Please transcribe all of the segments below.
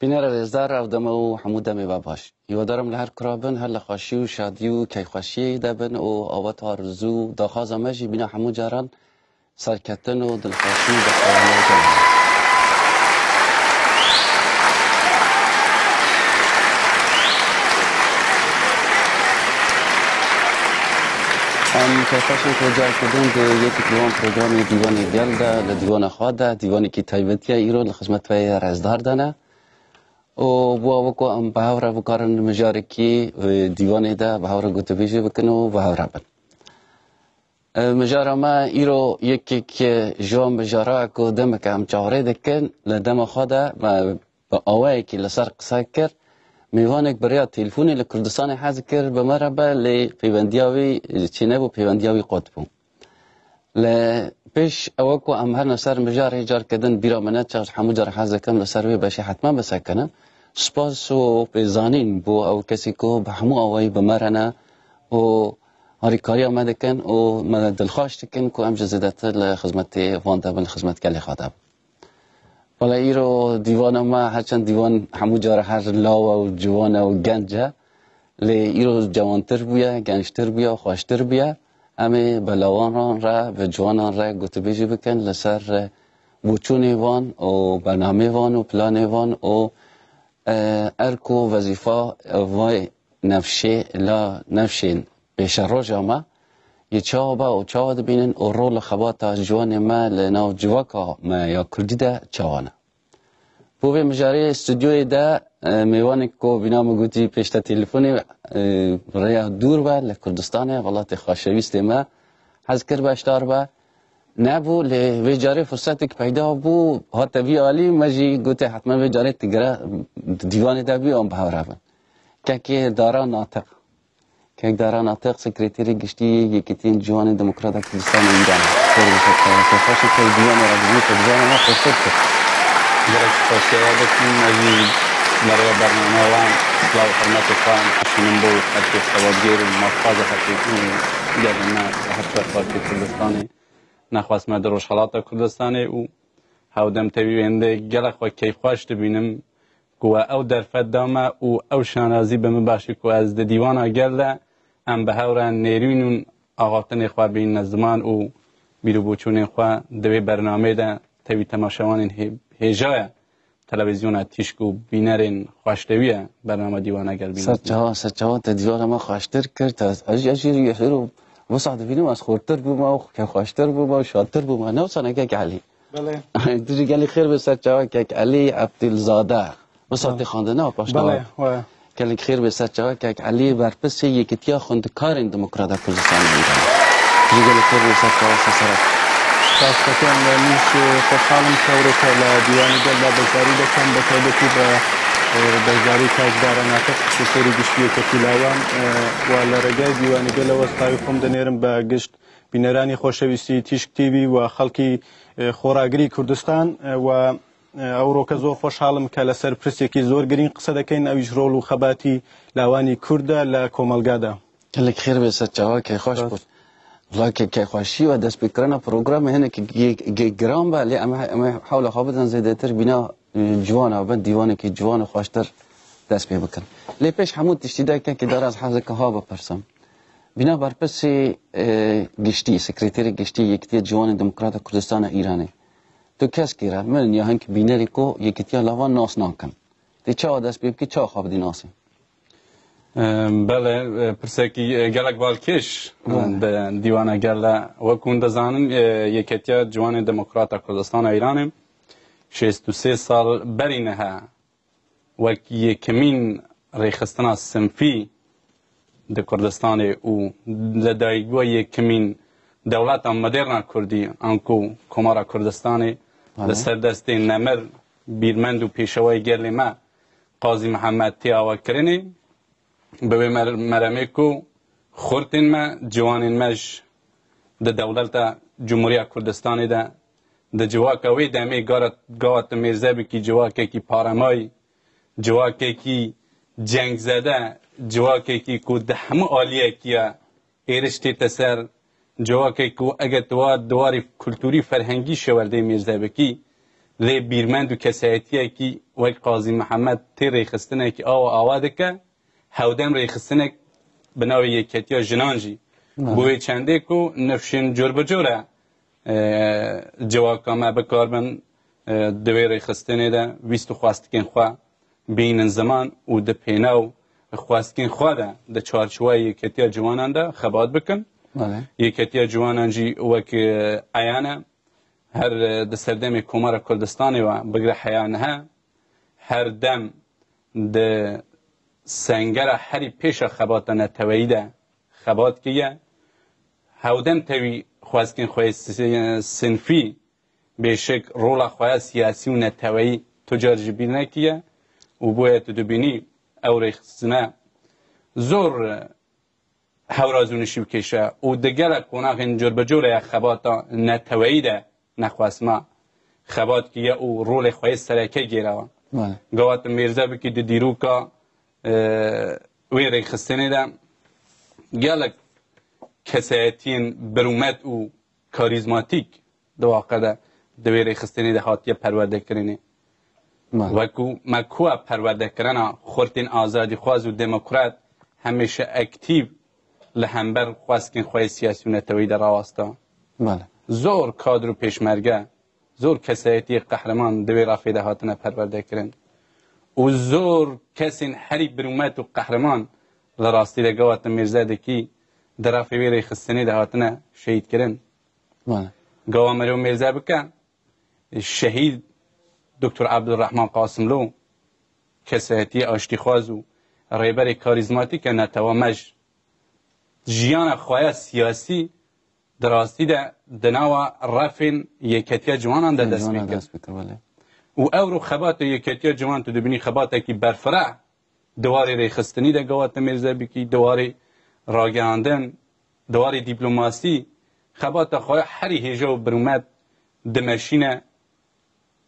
بینر رزدار او دم و حمود دم باش. یادارم لهر کرابن هر لخاشی و شادی و کیخواشی دبن و آوات آرزو داخاز مجی بینا حمود جاران سرکتن و دلخواشی دخوانه جمعه. کیخواشم که جای کردن ده یکی دیوان پروگرامی دیوانی گل ده لدیوان خواه ده دیوانی که تایبتیه ایرو لخدمت وی رزدار دانه و بوا وکو ام بهاوره بکارن مجاری کی دیوانی ده بهاوره گوته بیجی بکن و بهاوره بن مجاره ما ایرو یکی که جوان مجاره که دمه که هم چهاره دکن لدم خواه ده با آوه که لسر قصه کرد میوانک برای تلفونی لکردستان حاضر کرد به مربع لی پیوندیاوی چینه و پیوندیاوی قطبو ل پیش اوکو ام هر نسر مجار هجار کردن بیرا منت چه حمود جار حاضر کم لسر وی بشه حتما بسکنم سپاس و پیزانین بو او کسی کو به همو اوی به مرنه و هاریکاری آمده کن و من دلخواست کن که ام جزیدت لخدمت وانده بل خدمت کلی خواده ولی ایرو دیوان ما هرچند دیوان همو جار هر لاو و جوان و گنجه لی ایرو جوانتر بیا گنجتر بیا خواشتر بیا امی بلاوان را و جوانان را گوته بیجی بکن لسر بوچون وان و برنامه وان و پلان وان و ارکو وظیفه وای نفشه لا نفشین پیش روز ما یه چاوبا و چاود بینن و رول خبات جوان ما لناو جواکا ما یا کردی ده چاوانه بوی مجاری استودیوی ده میوانی که بینا مگوتی پیشتا تلفونی ریا دور با لکردستانه ولات خواشویست ما حز کر باشتار با نبو لی جاری فرصتی که پیدا بو ها تبی عالی مجی گوته حتما وی جاری تگره دیوان ده بی آن بهاره بن که دارا ناطق که دارا ناطق سکرتری گشتی یکیتین جوان دموکرات کردستان ایران خیلی بسید که خوشی که دیوان را بزنی که دیوان ما فرصت کرد درک خواستیواده کنیم ازی برای برنامه وان اصلاح و حرمت خواهم شنم بو حتی خوابگیر مفاظ حقیقی گردن حتی خواهد کردستانی نخواست ما در روشحالات کردستانی و هاودم تبی ونده گلخ و کیف خواشت بینم که او در فدامه و او شانازی به مباشی که از دیوان گلده ام به هوران نیرینون آغاتن خواه بین نزمان و بیرو بوچون خواه دوی برنامه ده تبی تماشوان هجای تلویزیون تیشکو بینرین خواشتویه برنامه دیوانه گر بینم سرچاوان تا دیوان ما خواشتر کرد از اجیر یخیرو وسعد بینم از خورتر بوما و که خواشتر بوما و شادتر بوما نوسانه که علی بله دیجی گلی خیر به سرچاوان که علی عبدالزاده وسعد خانده نه پاشنه بله گلی خیر به سرچاوان که علی برپس یکیتیا خوندکارین دموکرات کردستان ایران دیجی گلی خیر به سرچاوان سسرک راستکن نیش خوشحالم که که لدیوانی دل بزاری دکن بتایبتی بزاری که دارا ناتق سری گشتی کتیلایان و لرگای دیوانی دل وستای خم دنیرم به گشت بینرانی خوشویستی تیشک تیوی و خلکی خوراگری کردستان و او رو که زور خوشحالم که لسر پرسی که زور گرین قصه دکن اویش رول و خباتی لوانی کرده لکومالگاده گلی خیر به سرچاوان که خوش بود لکه که خوشی و دست بکرنا پروگرام هنه که گرام با لی اما حول خوابتن زیده تر بینا جوان و بند دیوانه که جوان خوشتر دست بکن لی پیش حمود تشتیده که داره از حضر که ها بپرسم بینا برپس گشتی سکرتری گشتی یکتی جوان دموکرات کردستان ایرانه تو کس کیره من یا هنک بینری کو یکتی لوان ناس ناکن دی چا دست بکی چا خواب دی ناسی بله پرسکی گلک بالکش دیوانه گله و کنده زانم یکیتیا جوان دموکرات کردستان ایرانم 63 سال برینه ها و یکمین ریخستنا سنفی در کردستان او لدایگو یکمین دولت مدرن کردی انکو کمارا کردستانی لسر دست نمر بیرمند و پیشوای گرلی ما قاضی محمد تیاوا کرنی به مرمه کو خورتین ما جوانین مش د دولت جمهوری کردستان ده د جواک وی دمی گارت میرزبی کی جواک کی پارمای جواک کی جنگ زده جواک کی کو د همه عالیه کیا ایرشتی تسر جواک کو اگه دواری کلتوری فرهنگی شورده میرزبی کی لی بیرمند و کسایتیه که وک قاضی محمد تی ریخستنه که آواده که هودم ریخستنه بناوی یکیتیا جنانجی بوی چنده که نفشین جور بجوره جواکامه بکاربن دوی ریخستنه ده ویستو خواستکین خواه بین زمان و ده پیناو خواستکین خواه ده ده چارچوه یکیتیا جوانان ده خبات بکن یکیتیا جوانان جی وک عیانه هر ده سردم کمار کردستانی و بگر حیانه ها هر دم ده سنگر هری پیش خبات نتویی ده خبات که هودم توی خواستکین خواه سنفی بشک رول خواه سیاسی و نتویی تجار جبیر نکیه و باید دبینی او ریخستنه زور هورازونشی بکشه و دگل قناق انجور بجور خباتا نتویی ده نخواست ما خبات که او رول خواه سرکه گیره گوات میرزه بکی ده دیروکا وی ریخستنه ده گلک کسایتین برومت و کاریزماتیک دو واقع ده دوی ریخستنی ده هاتیه پرورده کرنه وکو مکوه پرورده کرنه خورتین آزادی خواز و دموکرات همیشه اکتیو لهمبر خواستکن خواه سیاسی و نتوی در آواستا زور کادر و پیشمرگه زور کسایتی قهرمان دوی رافی ده هاتنه پرورده کرن و زور کسین هری برومت و قهرمان لراستی ده گوات میرزه ده کی در رافی ریخستنی ده هاتنه شهید کرن گواه مریو میرزه بکن شهید دکتر عبدالرحمن قاسملو کسایتی آشتیخواز و ریبر کاریزماتیک نتوامج جیان خواه سیاسی دراستی ده دناو رفین یکیتیا جوانان ده دست بکر و او رو خبات یکیتیا جوان تو دبینی خبات که برفرع دواری ریخستنی ده گوات میرزه بکی دواری راگاندن دواری دیپلوماسی خبات خواه هری هیجا و برومت دمشینه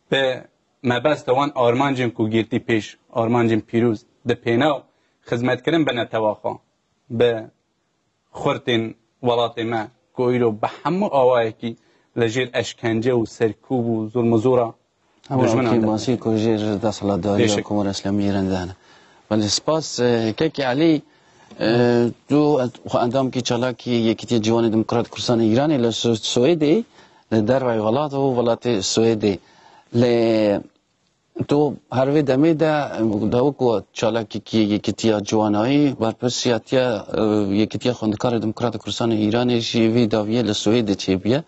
به مبست وان آرمانجم کو گیرتی پیش آرمانجم پیروز ده پیناو خدمت کردن به نتواخا به خورتین ولات ما کویلو به همه آوایی که لجیر اشکنجه و سرکوب و ظلم و زورا دشمن ماسی کو جیر دست داری و کمر اسلامی رندانه ولی سپاس که علی تو اندام کی چالاکی یکی جوان دموکرات کردستان ایرانی لسوئدی در ولات و ولات سوئدی ل تو هر وی دمی دا کو چالاکی کی یکی جوانایی بر پسیاتیا یکی خواندکار دموکرات کردستان ایرانی شی وی داویه لسوئد چی بیه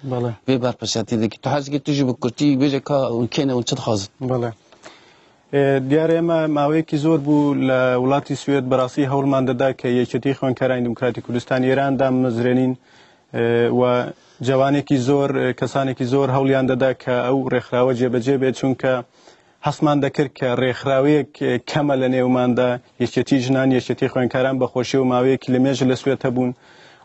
وی بر پسیاتی دی تو حاضر تو جو بکرتی بیجه کا اون کنه اون چت خاز بله دیاره ما کی زور بو لولاتی سوئد براسی هول مانده که یکی خوانکاران دموکراتی کردستان ایران دام مزرنین و جوانی کی زور کسانی کی زور هولیان داده که او رخراوه جبجه به چون که حسمان دکر که رخراوی کامل نیومانده یکی جنان یکی خوانکاران بخوشی و ماوی کلمه لسوئد تبون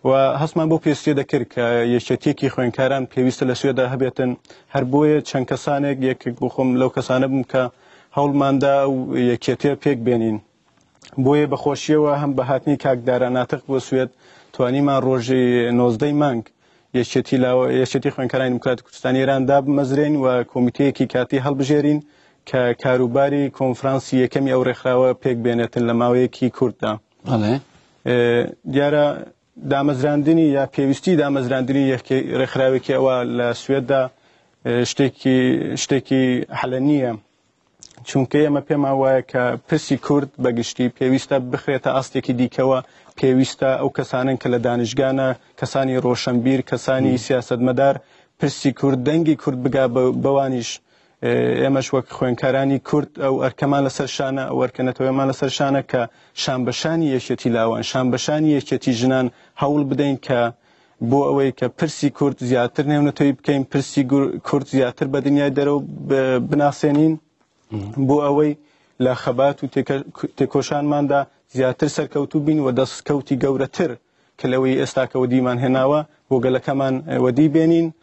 و حسمان بو پیستی دکر که یکی کی خوانکاران پیوست لسوئد هبیتن هر بوی چند کسانی یک بخوم لو کسانی بم که هول مانده و یکیتی پیک بینین بوی بخوشی و هم به هاتنی که دارا ناتق بو سوئد توانی من روزی 19 مانگ یشتی خوانکاران دموکرات کردستان ایران داب مزرین و کمیته کی کاتی حل بجرین که کاروباری کنفرانس یکمی او رخراوه پیک بینتن لماوی کی کرد بله دیارا دامزراندنی یا پیوستی دامزراندنی یک رخراوی که اول سوئد شتکی حلنیه چونکه ما پیما وای که پرسی کرد بگشتی پیوسته بخریت اصلی که دیکوا پیوسته او کسانی که لدانشگانه کسانی روشنبیر کسانی سیاستمدار پرسی کرد دنگی کرد بگا بوانیش امش وک خوانکارانی کرد او ارکمان لسرشانه او ارکنتوی لسرشانه که شنبشانی یشتی لاوان شنبشانی یشتی جنان حول بدین که بو اوی که پرسی کرد زیاتر نمونتوی بکیم پرسی کرد زیاتر به دنیای درو بناسینین بو اوی لخبات و تکوشان مانده زیاتر سرکوتو بین و دستکوتی گورتر کلوی استاکودی من هناوه و گلکمان ودی بینین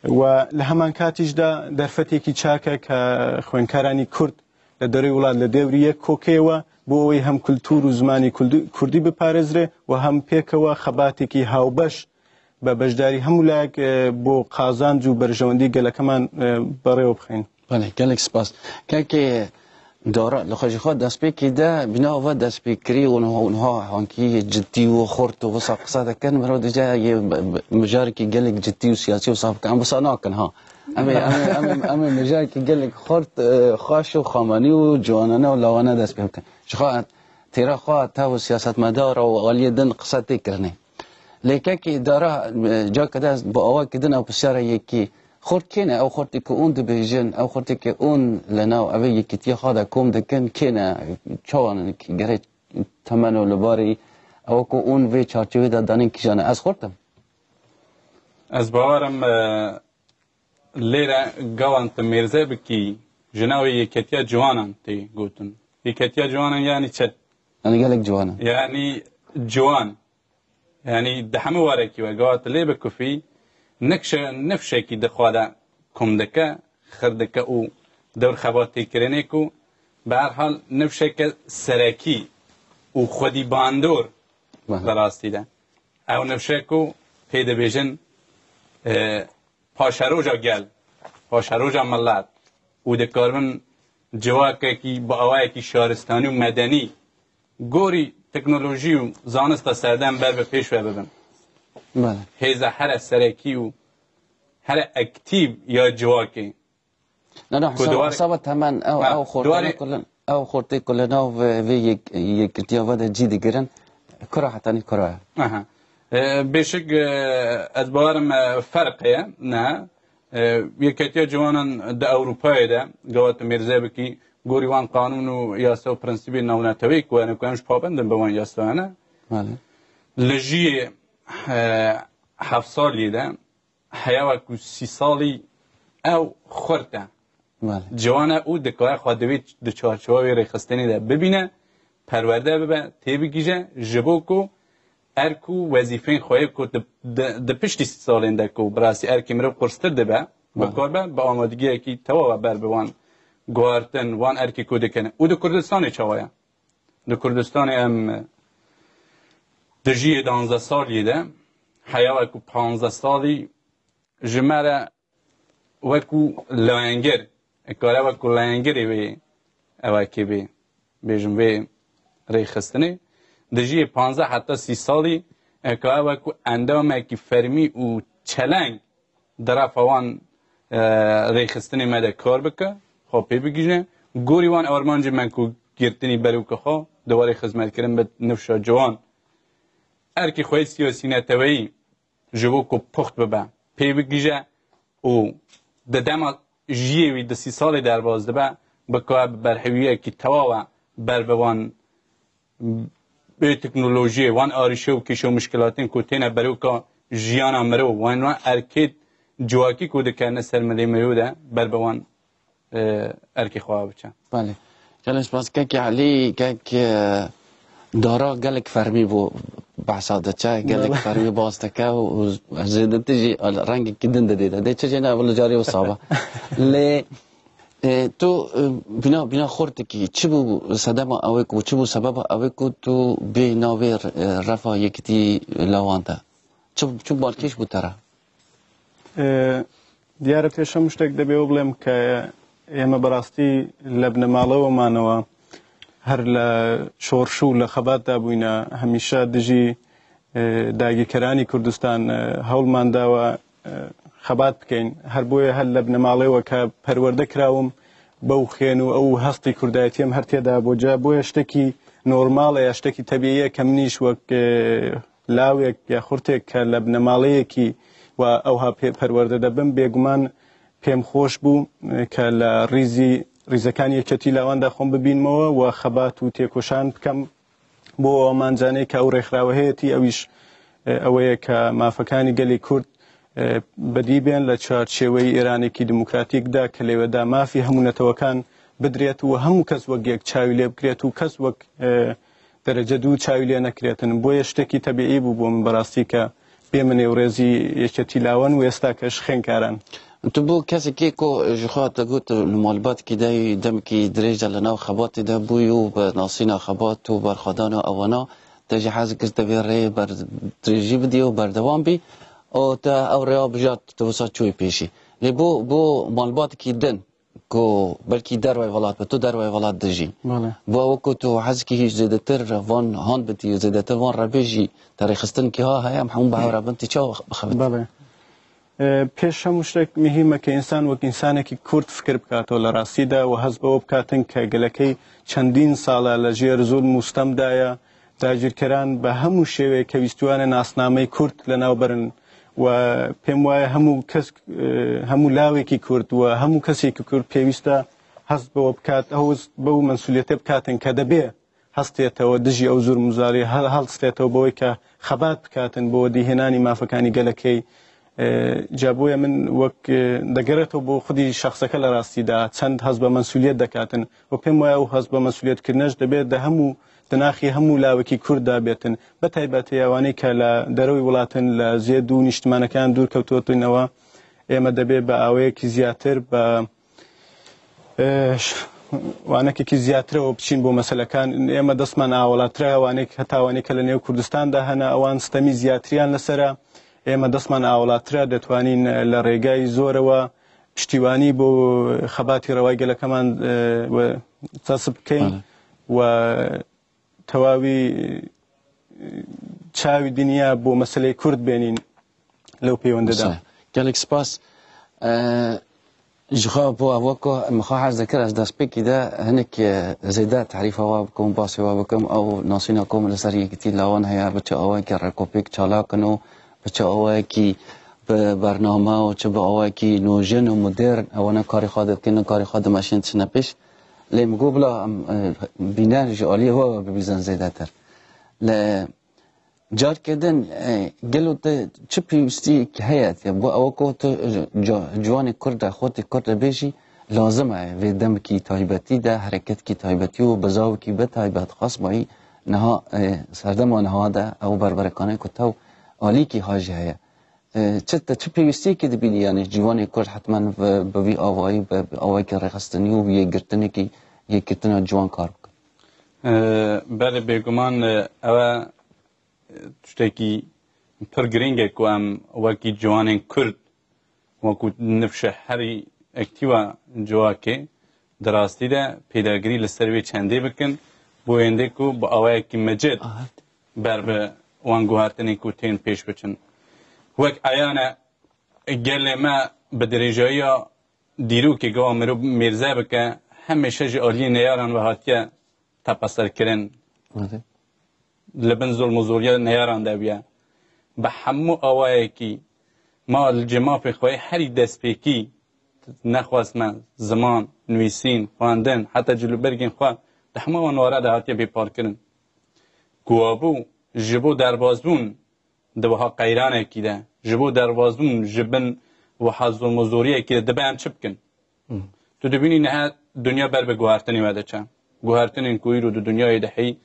و لهمان کاتیش دا درفتی کی چاکه که خوانکارانی کرد لدوری ولاد لدوری یک کوکه و بو اوی هم کلتور و زمانی کردی بپارزره و هم پیک و خباتی کی هاوبش به بجداری همولاک بو قازان جو برجواندی گلکمان بره و بخین بله گلک سپاس که دارا لخوشی خود دست پی که ده بنا و دست پی کری اونها هانکی جدی و خورد و وساق قصد کن مرا دیجا یه مجاری که گلک جدی و سیاسی و صاحب کن بس ناکن ها امی مجاری که گلک خورد خاش و خامانی و جوانانه و لاوانه دست پی کن شخواه تیرا خواه تا و سیاست مدار و آلی دن قصد تکرنه لیکن که دارا جا کده با آوا کدن او بسیاره یکی خورد کنه او خورد که اون دبیجن او خورد که اون لناو اوه یکی تی خواهد کم دکن کنه چوان که گره تمن و لباری او که اون وی چارچوی دادانین که جانه از خوردم از باورم لیره گوانت مرزه بکی جناوی یکتیا جوانم تی گوتن یکتیا جوانم یعنی چه؟ یعنی گلک جوانم یعنی جوان یعنی ده همه وارکی و گوات لی بکفی نفشه کی دخواده کمدکه خردکه او دور خباتی کرنه کو به هر حال نفشه که سرکی او خودی باندور براستی ده او نفشه کو پیدا بیجن پاشروجا گل پاشروجا ملت او دکارمن جواکه کی با اوه کی شهرستانی و مدنی گوری تکنولوژی و زانست سردن بر به پیش ببن بله هیزه هر سرکی و هر اکتیو یا جواکی نه حساب تمن او خورده کلن او خورده کلن او وی یک کتیا وده جیدی گرن کرا حتانی کرا بشک از باورم فرقه نه یک کتیا جوانان ده اروپای ده گوات مرزه بکی گوری وان قانون و یاسا و پرنسیبی نونتوی که وانه کنش پابندن به وان یاسا نه لجی 7 سالی ده حیاوه که 30 سالی او خورده جوانه او دکای خواهدوی ده چارچوهای ریخستنی ده ببینه پرورده ببه تیبگیجه جبو کو ارکو وظیفه خواهی کو ده پشتی 30 سالین ده کو براسی ارکی مرو قرستر ده به بکار به با آمادگی اکی توا بر بوان گوارتن وان ارکی کو دکنه او ده کردستانی چوایا ده کردستانی ام دجی 12 سالی ده حیاوه کو 15 سالی جمعه وکو لاینگر اکاره وکو لاینگری وی اوه که بی بیجم وی ریخستنی دجی 15 حتی 30 سالی اکاره وکو اندامه که فرمی و چلنگ در افوان ریخستنی مده کار بکه خواه پی بگیجه گوری وان آرمانج من کو گرتنی برو که خواه دواره خدمت کردن به نفشا جوان ارکی خواهی سیاسی نتوهی جبو کو پخت ببه پی بگیجه او ده دما جیوی ده 30 سالی در باز ده بکه برحویه که تواوه بر بوان به تکنولوژی وان آریشه و کشو مشکلاتین که تینه برو که جیانا مرو وان ارکید جواکی که ده کنه سرمده مرو ده بر بوان ارکی خواه بچه بله جلش باز که علی که دارا گلک فرمی بو بحثاده چه گلک فرمی باستکه و زیده تیجی رنگ کدن دیده ده چه جنه اول جاری و صابه لی تو بنا خورده که چی بو صدام اویک و چی بو سبب اویک تو بی ناوی رفا یکتی لوانده چی بالکش بو تره دیاره پیشم مشتک دبی بڵێم که ئێمە بەڕاستی لە بنەماڵەوەمانەوە هەر لە شۆڕش و لە خەباتدا بووینە هەمیشە دژی داگیرکەرانی کوردستان هەوڵمان داوە خەبات بکەین هەر بۆیە هەر لە بنەماڵەوە کە پەروەردە کراوم بەو خێن و ئەو هەستی کوردایەتیم هەر تێدا بۆجا بۆیە شتێکی نۆرماڵە یا شتێکی تەبیعیە کە منیش وەک لاوێک یا خورتێک کە لە بنەماڵەیەکی و ئەوها پەروەردە دەبم بێگومان پێم خۆش بوو کە لە ریزەکانی یەکەتی لاواندا خۆم ببینمەوە و خەبات و تێکۆشان بکەم بۆ ئەومانجانەی کە ئەو ڕێکخراوە هەیەی ئەویش ئەوەیە کە مافەکانی گەلی کورد بەدیبێن لە چارچێوەی ئێرانێکی دموکراتیکدا کە لێوەدا مافی هەموو نەتەوەکان بدرێت و هەموو کەس وەک یەک چاوی لێ بکرێت و کەس وەک دەرەجە دوو چاوی لێ نەکرێتن بۆیە شتێکی تەبیعی بوو بۆ من بەڕاستی کە بێمە نێوڕێزی یەکەتی لاوان و ئێستا کەش خوێنکاران تو بو کسی که کو جخوات گوت المالبات که دای دم که درجه لنا خبات ده بویو به ناسینا خبات و برخدان و اوانا ده جهاز کرد ویره بر درجی بدی و بردوام بی او تا او ریا بجات تو وسط چوی پیشی لی بو مالبات که دن کو بلکی دروای ولات به تو دروای ولات دژی با وکو تو حزکی هیچ زیادتر وان هان بتی زیادتر وان ربیجی تاریخستن که ها هم همون به هر بنتی چه بخواد بله پیش هموشتک مهمه که انسان وک انسانی که کرد فکر بکات ولی راسیده و حزب او بکاتن که گلکی چندین ساله لجیر زول مستمدایا داگیرکران به همو شیوه که ویستوان ناسنامه کرد لناو برن و پێم وایە هەموو لاوێکی کورد و هەموو کەسێکی کورد پێویستە هەست بەوە بکات ئەو بەو مەسئولیەتە بکاتن کە دەبێ هەستێتەوە دژی ئەو زۆر مزاری هەڵستێتەوە بەوەی کە خەبات بکاتن بۆ دیهێنانی مافەکانی گەلەکەی جابۆیە من وەک دەگەڕێتەوە بۆ خودی شخصەکە لە ڕاستیدا چەند هەست بە مەسئولیەت دەکاتن و پێم وایە ئەو هەست بە مەسئولیەتکردنەش دەبێت لە هەموو دناخی هەموو لاوەکی کورددا بێتن بە تایبەتی ئەوانەی کە لە دەرەوەی وڵاتن لە زێد و نیشتمانەکان دوور کەوتوتنەوە ئێمە دەبێت بە ئاوەیەکی زیاتر بە وانەکێکی زیاترەوە بچین بۆ مەسەلەکان ئێمە دەستمان ئاوەڵاترە ئەوانەی هەتاوانەی کە لە نێو کوردستاندا هەنا ئەوان ستەمی زیاتریان لەسرە ئێمە دەستمان ئاوەڵاترە دەتوانین لە ڕێگای زۆرەوە پشتیوانی بۆ خەباتی ڕەوای گەلەکەمان چەسب بکەین و تەواوی چاوی دنیا بۆ مەسەلەی کورد بێنین لەو پەیوەندەدا gelek spas جخوا بۆ ئەوەکۆ مخوا حەز دەکرد ئەس دەستپێکی دا هەنێک زێدا تعریفەوە بکەم باسیەوە بکەم ئەو ناسینا کۆم لەسەر یەکێتی لاوان هەیە بچە ئەوەیەکی ڕێکۆپێک چالاکن و بچە ئەوەیەکی بەرنامە و چ بە ئەوەیەکی نۆژن و مدرن ئەوەنە کاری خوا دەکەن کاری خوا دەمەشین چنە پێش لێ مگۆ بڵا بینەرژی ئالیەوە ببیزن زێدەتر لە جارکردن گەلو چ پێویستی هەیە بۆ ئەوە کۆ جوانی کوردە خۆتی کوردە بێژی لازمە وێ دەمکی تایبەتیدا هەرەکەتکی تایبەتی و بەزاوکی بە تایبەت خاصمایی نەها سەردەما نەهادا ئەو بربەرەکانەی کوتە و ئالیکی هاژی هەیە چ پێویستیەکی دەبینی یانی جوانی کورد حتما بەوی ئاوایی بە ئەوەیکی ڕێخستنی و یەکگرتنێکی یەکگرتنە جوان کار بکە بەڵێ بێگومان ئەوە شتێکی پڕ گرنگە کو ئەم وەکی جوانên کورد وەکو نفشە هەری ئەکتیوە جواکێ دراستیدا پێداگیری لەسەر وێ چەندێ بکەن بۆ هێندێک و بە ئەوەیەکی مەجێت بەر بە وان گوهارتنێک و تێن پێش بچن وەک ئایانە گەلێمە بە درێژاییە دیروکێ گەوا مرۆڤ مێرزە بکە هەمیشەژی ئالیە نەیاران و هاتیە تەپەسەرکردن لبن ظلم و زوریه نیاران دبیه به همو آوائکی ما الجماع خواهی هری دست پیکی نخواست من زمان نویسین خواندن حتی جلو برگین خواه ده همه وانواره ده هاتیه بیپار کرن گوابو جبو دربازبون دوها قیران اکی ده جبو دربازبون جبن وها ظلم و زوریه اکی ده به هم چپ کن تو دبینی نه دنیا بر به گوهرتنی وده چه گوهرتنی کوی رو دو دنیای دهی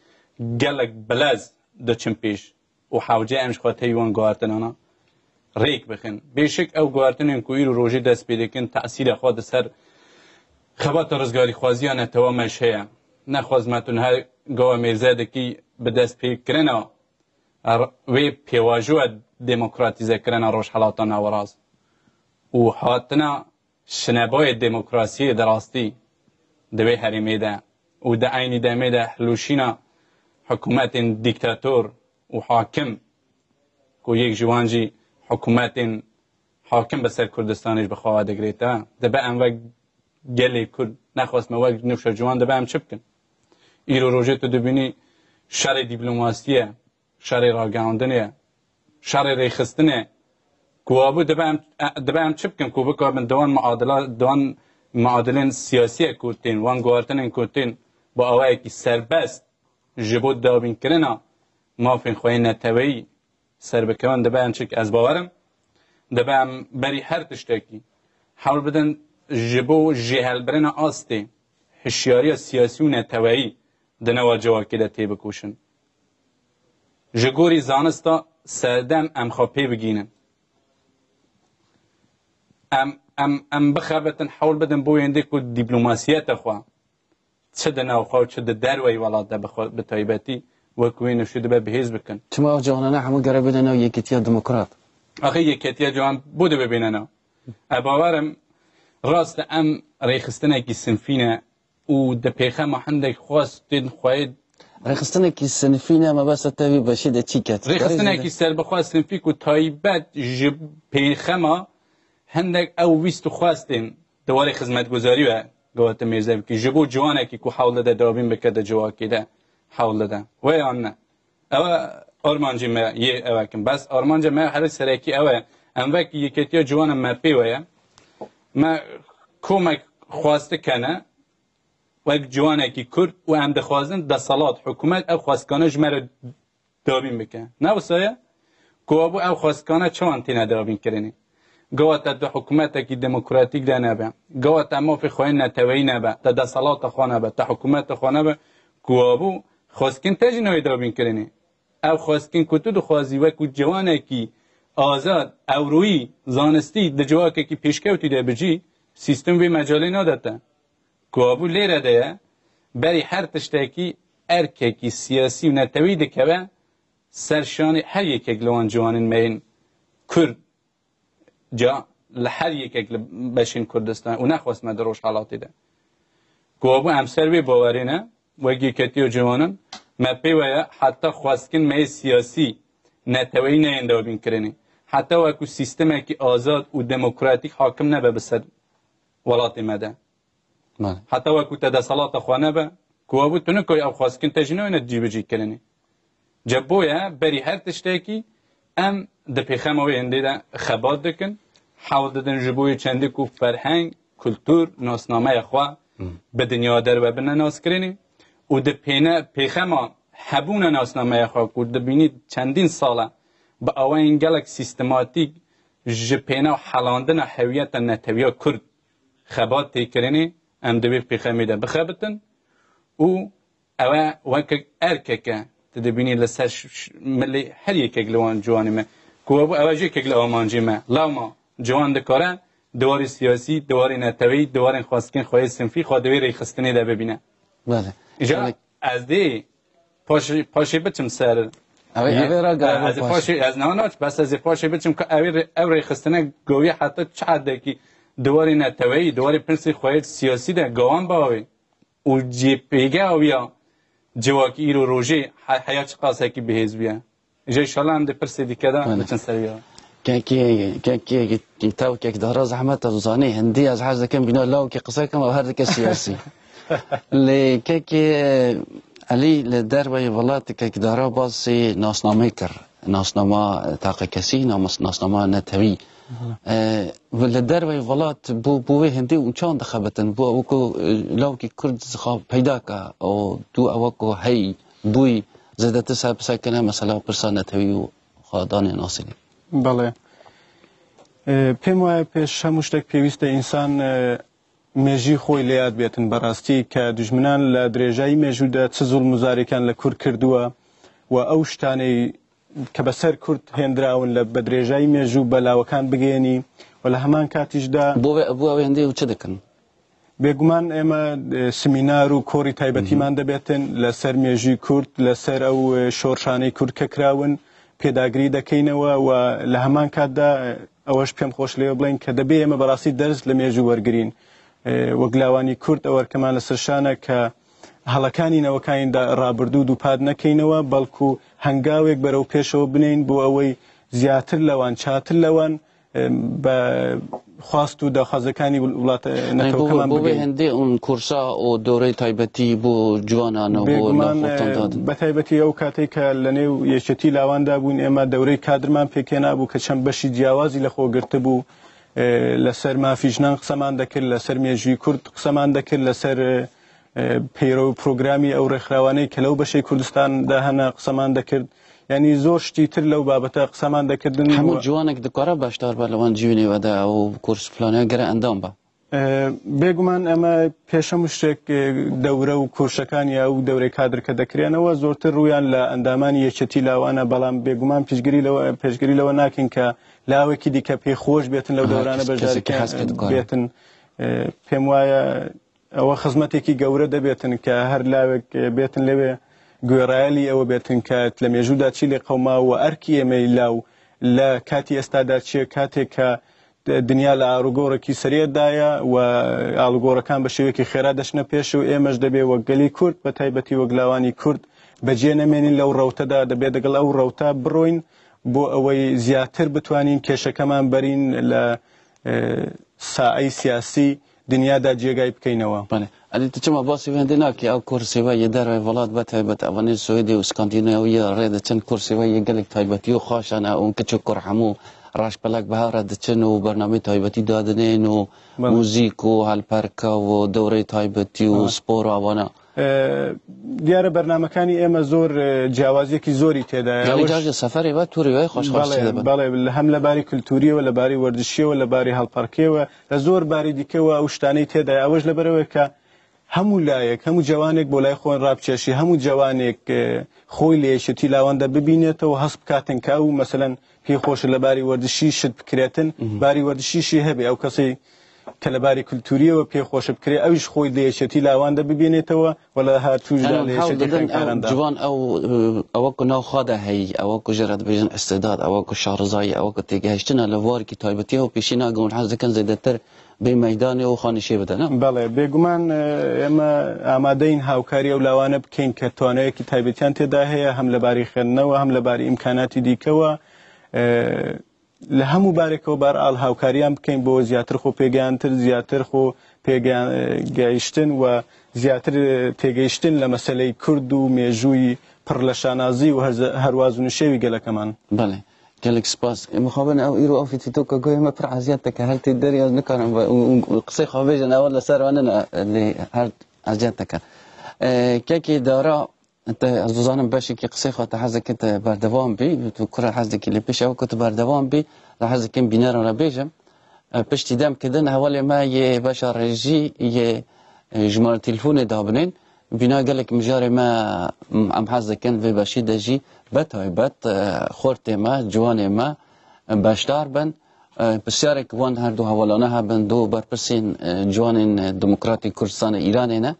گلک بلز دچم پیش و حوجه امش خاطر یوان گوارتنانا ریک بخن بیشک او گوارتن کوی رو روزی دست پیدا کن تأثیر خود سر خبات رزگاری خوازیانه توامش هیا نخواز متون هر گوه میرزاده کی به دست پید کرنا وی پیواجو دموکراتیزه کرنا روش حالاتان وراز و حاتنا شنبای دموکراسی دراستی دوی حریمه ده و ده عینی دمه ده حلوشینا حکومت دیکتاتور و حاکم کو یک جوانجی حکومت حاکم به سر کردستانش بخواه دگریتا ده به ام وقت گلی کرد نخواست ما وقت نفش جوان ده به ام چپ کن ایرو روژه تو دبینی شر دیپلوماسیه شر راگاندنه شر ریخستنه کوابو ده به ام چپ کن کو بکار من دوان معادلین سیاسی کردین وان گوارتن کردین با آوه کی سربست جبود دابین کرنا ما فین خواه نتوی سر بکوان دبا چک از باورم دبا بری هر تشتاکی حاول بدن جبو جهل برنا آسته هشیاری سیاسی و نتوی دنوا جواکی ده تی بکوشن جگوری زانستا سردم ام خواه بگینن ام بخابتن حاول بدن بو ینده که دیپلوماسیت خواه چه دناو خواه چه دروی ولاد ده به تایبتی وکوی نشده به بهیز بکن چما جوانانه همون گره بدن و یکیتیا دموکرات آخه یکیتیا جوان بوده ببینن اباورم راست ام ڕێخستنێکی سنفینە و دەپێخەمە هەندێک خواستێن خواید ڕێخستنێکی سنفینە مەبەستە تەوی بەشی دەچی کات ڕێخستنێکی سەربەخوا سنفیک و تایبەت ji pêxema hindek ew wîst û xwestên di warê xizmetguzarî ve gawete mêze bikî ji bo ciwanekî ku hewle de dabîn bike di civakê de hewle de wê yan ne ew armancê me yê ew bes armanca me herî serekî ew e em vekî yeketiya ciwanan me pê we ye me komek xwastik hene wek ciwanekî Kurd û em dixwazin desalat hikûmet ew xwastkane ji me re dabîn bike ne wisa ye ku bû ew xwastkane çawan têne dabîn kirinê gawata di hikûmetekî demokratîk de nebe gawata mafê xwe netewî nebe te desalata xwe nebe te hikûmeta xwe nebe ku bû xwastkên te jî nayê dabîn kirinê ew xwastkên ku tu dixwazî wekû ciwanekî azad ewroyî zanistî di civakekî pêşkewtî de bijî sîstem vê mecalê nade te ku bû lêre de ye berî her tiştekî erkekî siyasî û netewî dikeve ser şanê her yekek li wan ciwanên me yên Kurd ca li her yekek li beşên Kurdistan û nexwest me di rojhelatê de ku bû em ser vê bawerê ne wek yeketiya ciwanan me pê we ye heta xwastkên me siyasî netewî neyên dabîn kirinê heta wekû sîstemekî azad û demokratîk hakim nebe bi ser welatê me de heta wekû te desalata xwe nebe ku bû tu nikoyî ew xwastkên te jî nayêne cîbicî kirinê ce boye berî her tiştekî em di pêxema wê hindê de xebat dikin hewl didin ji bo çendî ku ferheng kultur nasnameya xwe bi dinya derve bine naskirinê û di pêxema hebûna nasnameya xwe ku dibînî çendîn sala bi awayên gelek sîstematîk ji pêna helandina hewiyeta netewiya Kurd xebat têkirinê em di vê pêxemê de bixebitin û ew e wekek erkeke dibînî li ser milê her yekek li wan ciwanê me ku bû ew jî yekek li amancê me lawma ciwan dikare di warê siyasî di warê netewî di warên xwastkên xwe yê sinfî xwe di wê rêxistinê de bibîne îja ez dê paşê biçim ser ez nanaç bes ez ê paşê biçim ku ew rêxistine gowiye heta çi hedekî di warê netewî di warê pirsê xwe yê siyasî de gawan bawê û jêpêgeya wiya civakî îro rojê heya çi qasekî bihêzbiye îja înşallah em di pirsê dîke de biçin ser ya كي تاوكك دهرا زحمة الوزاني هندي از حاجة كان بينو لاو كي قصاكم او هردك السياسي اللي كي علي لدربي والله كي دهرا باسي ناسنامه كر ناسنامه تاقي كسي ناسنامه نتوي ولدربي والله بوه هندي ومشان دخبتن بو اوكو لاو كي كرد زخاب بيداكا او دو اوكو هي بوي زادة تسعة بساكنة مثلا برسا نتوي وخاداني ناصلي بەڵێ پێم وایە پێش هەموو شتێک پێویستە ئینسان مێژی خۆی لە یاد بێتن بەڕاستی کە دوژمنان لە درێژایی مێژوودا چ زوڵ مزارێکان لە کورد کردووە و ئەو شتانەی کە بەسەر کورد هێنراون لە بە درێژایی مێژوو بەلاوەکان بگەێنی و لە هەمان کاتیشدا بۆ ئەوێ هەندێ و چ دەکەن بێگومان ئێمە سمینار و کۆڕی تایبەتیمان دەبێتن لەسەر مێژووی کورد لەسەر ئەو شۆڕشانەی کورد کە کراون پێداگری دەکەینەوە و لە هەمان کاتدا ئەوەش پێم خۆش لێوە بڵین کە دەبێ ئێمە بەڕاستی دەرز لە مێژوو وەرگرین وەگلاوانی کورد ئەوەرکەمان لە سەرشانە کە هەڵەکانی نەوەکانیدا ڕابردوو دووپات نەکەینەوە بەڵکو هەنگاوێک بەرەو پێشەوە بنین بۆ ئەوەی زیاتر لەوان چاتر لەوان بە خواست و داخوازەکانی وڵاتە نەتەوەکەمان بگەین هەندێ ئەون کورسا و دۆرەی تایبەتی بۆ جوانانە بە تایبەتی ئەو کاتێک کە لە نێو یەکێتی لاواندا بووین ئێمە دەورەی کادرمان پێکێنا بوو کە چەند بەشی جیاوازی لە خۆگرتە بوو لەسەر مافی ژنان قسەمان دەکرد لەسەر مێژووی کورد قسەمان دەکرد لەسەر پەیرۆ پرۆگرامی ئەو ڕێکخراوانەی کە لەو بەشەی کوردستاندا هەنا قسەمان دەکرد یعنی زۆر شتی تر لەو بابەتە قسەمان دەکردن هەموو جوانێک دکارە باشتر بە لەوان جوێنێوەدا ئەو کورس پلانەیە گەرە ئەندام بە بێگومان ئەمە پێشەمو شتێک دەورە و کورسەکانی ئەو دەورەی کادر کە دەکرێنەوە زۆرتر ڕویان لە ئەندامانی یەکێتی لاوانە بەڵام بێگومان پێشگیری لەوە ناکەین کە لاوێکی دیکە پێخۆش بێتن لەو دەورانە بەشداریکە بێتن پێم وایە ئەوە خزمەتێکی گەورە دەبێتن کە هەر لاوێک بێتن لەوێ گوێڕایەلی ئەوە بێتن کات لە مێژوودا چی لێ قەوما و ئەرکی ئێمەی لاو لە کاتی ئێستادا چیە کاتێک کە دنیا لە ئاڵوگۆڕێکی سەرێتدایە و ئاڵوگۆڕەکان بە شێوەیەکی خێرا دەچنە پێش و ئێمەش دەبێ وەک گەلی کورد بە تایبەتی وەگلاوانی کورد بەجێ نەمێنین لەو ڕەوتەدا دەبێت دەگەڵ ئەو ڕەوتە بڕۆین بۆ ئەوەی زیاتر بتوانین کێشەکەمان بەرین لە ساعەی سیاسی دنیادا جێگای بکەینەوە. علی تو چما باسی وێندێ ناکە ئەو کورسیوە دەرەوەی وڵات بە تایبەت ئەوانەی سوێدی و سکاندیناویە ڕێدەچن کورسیوە گەلێک تایبەتی و خۆشانە ئەوون کچ و کوڕ هەموو ڕاشپەلک بەهاورە دەچن و بەرنامەی تایبەتی دادنێن و موزیک و هەلپەرکە و دەورەی تایبەتی و سپۆر و ئەوانە دیارە بەرنامەکانی ئێمە زۆر جیاوازیەکی زۆری تێدایە سەفەری بە تووریوەی خۆشخۆش بەڵێ هەم لە باری کولتوریەوە لە باری وەردشیەوە لە باری هەڵپەرکێوە لە زۆر باری دیکەوە ئەو شتانەی تێدای ئەوەش لەبەرەوەی کە هەموو لایەک هەموو جوانێک بۆ لای خۆی ڕابچێشی هەموو جوانێک خۆی لە یەکێتی لاوەندە ببینێتەوە هەست بکاتن کە ئەو مەسەلەن پێی خۆشە لە باری وەردشی شت بکرێتن باری وەردشیشی هەبێ ئەو کەسەی کە لە باری کولتوریەوە پێی خۆشە بکرێت ئەویش خۆی لە یەکێتی لاوەندە ببینێتەوە و لە هاتووشدا لە یەکێتی جوان ئەوەکو ناوخوادا هەی ئەوەکو ژێرە دەبێژن ئەستێداد ئەوەکو شارەزایی ئەوەکو تێگەهشتنە لە وارێکی تایبەتیەوە و پێشی ناگەون حەز دەکەن زەیدەتر بێ مەیدانێ و خانیشێ بدەن. بەڵێ بێگومان ئێمە ئامادەین هاوکاری ئەو لاوانە بکەین کە توانایەکی تایبەتیان تێدا هەیە هەم لە باری خوێندنەوە هەم لە باری ئیمکاناتی دیکەوە لە هەموو بارێکەوە بارئاڵ هاوکاریان بکەین بۆ زیاتر خۆ پێگەیانتر زیاتر خۆ پێگەیشتن و زیاتر تێگەیشتن لە مەسەلەی کورد و مێژووی پڕ لە شانازی و هەرواز و نشێوی گەلەکەمان. بەڵێ gelek spas mixabin ew îro afîtî to ka goyê me pir eziyet dike her tê derya nikarin qisê xwe bêjin ewel li ser wanin lê her eziyet dike kekê dara te ez dizanim beşekî qisê xwe te hezekê te berdevam bî tu kura hezekî lê pêş ew ku tu berdevam bî li hezekên bîneran re bêjim piştî dem kidin hevalê me yê beşa rejî yê jimara tîlfonê dabinên bîna gelek mijarê me em hez dikin vê beşî de jî بتایبەت خۆرتێ me ciwanê me beşdar bin pirsiyarek wan her du hewalane hebin du berpirsên ciwanên demokratîk Kurdistanê Îranê ne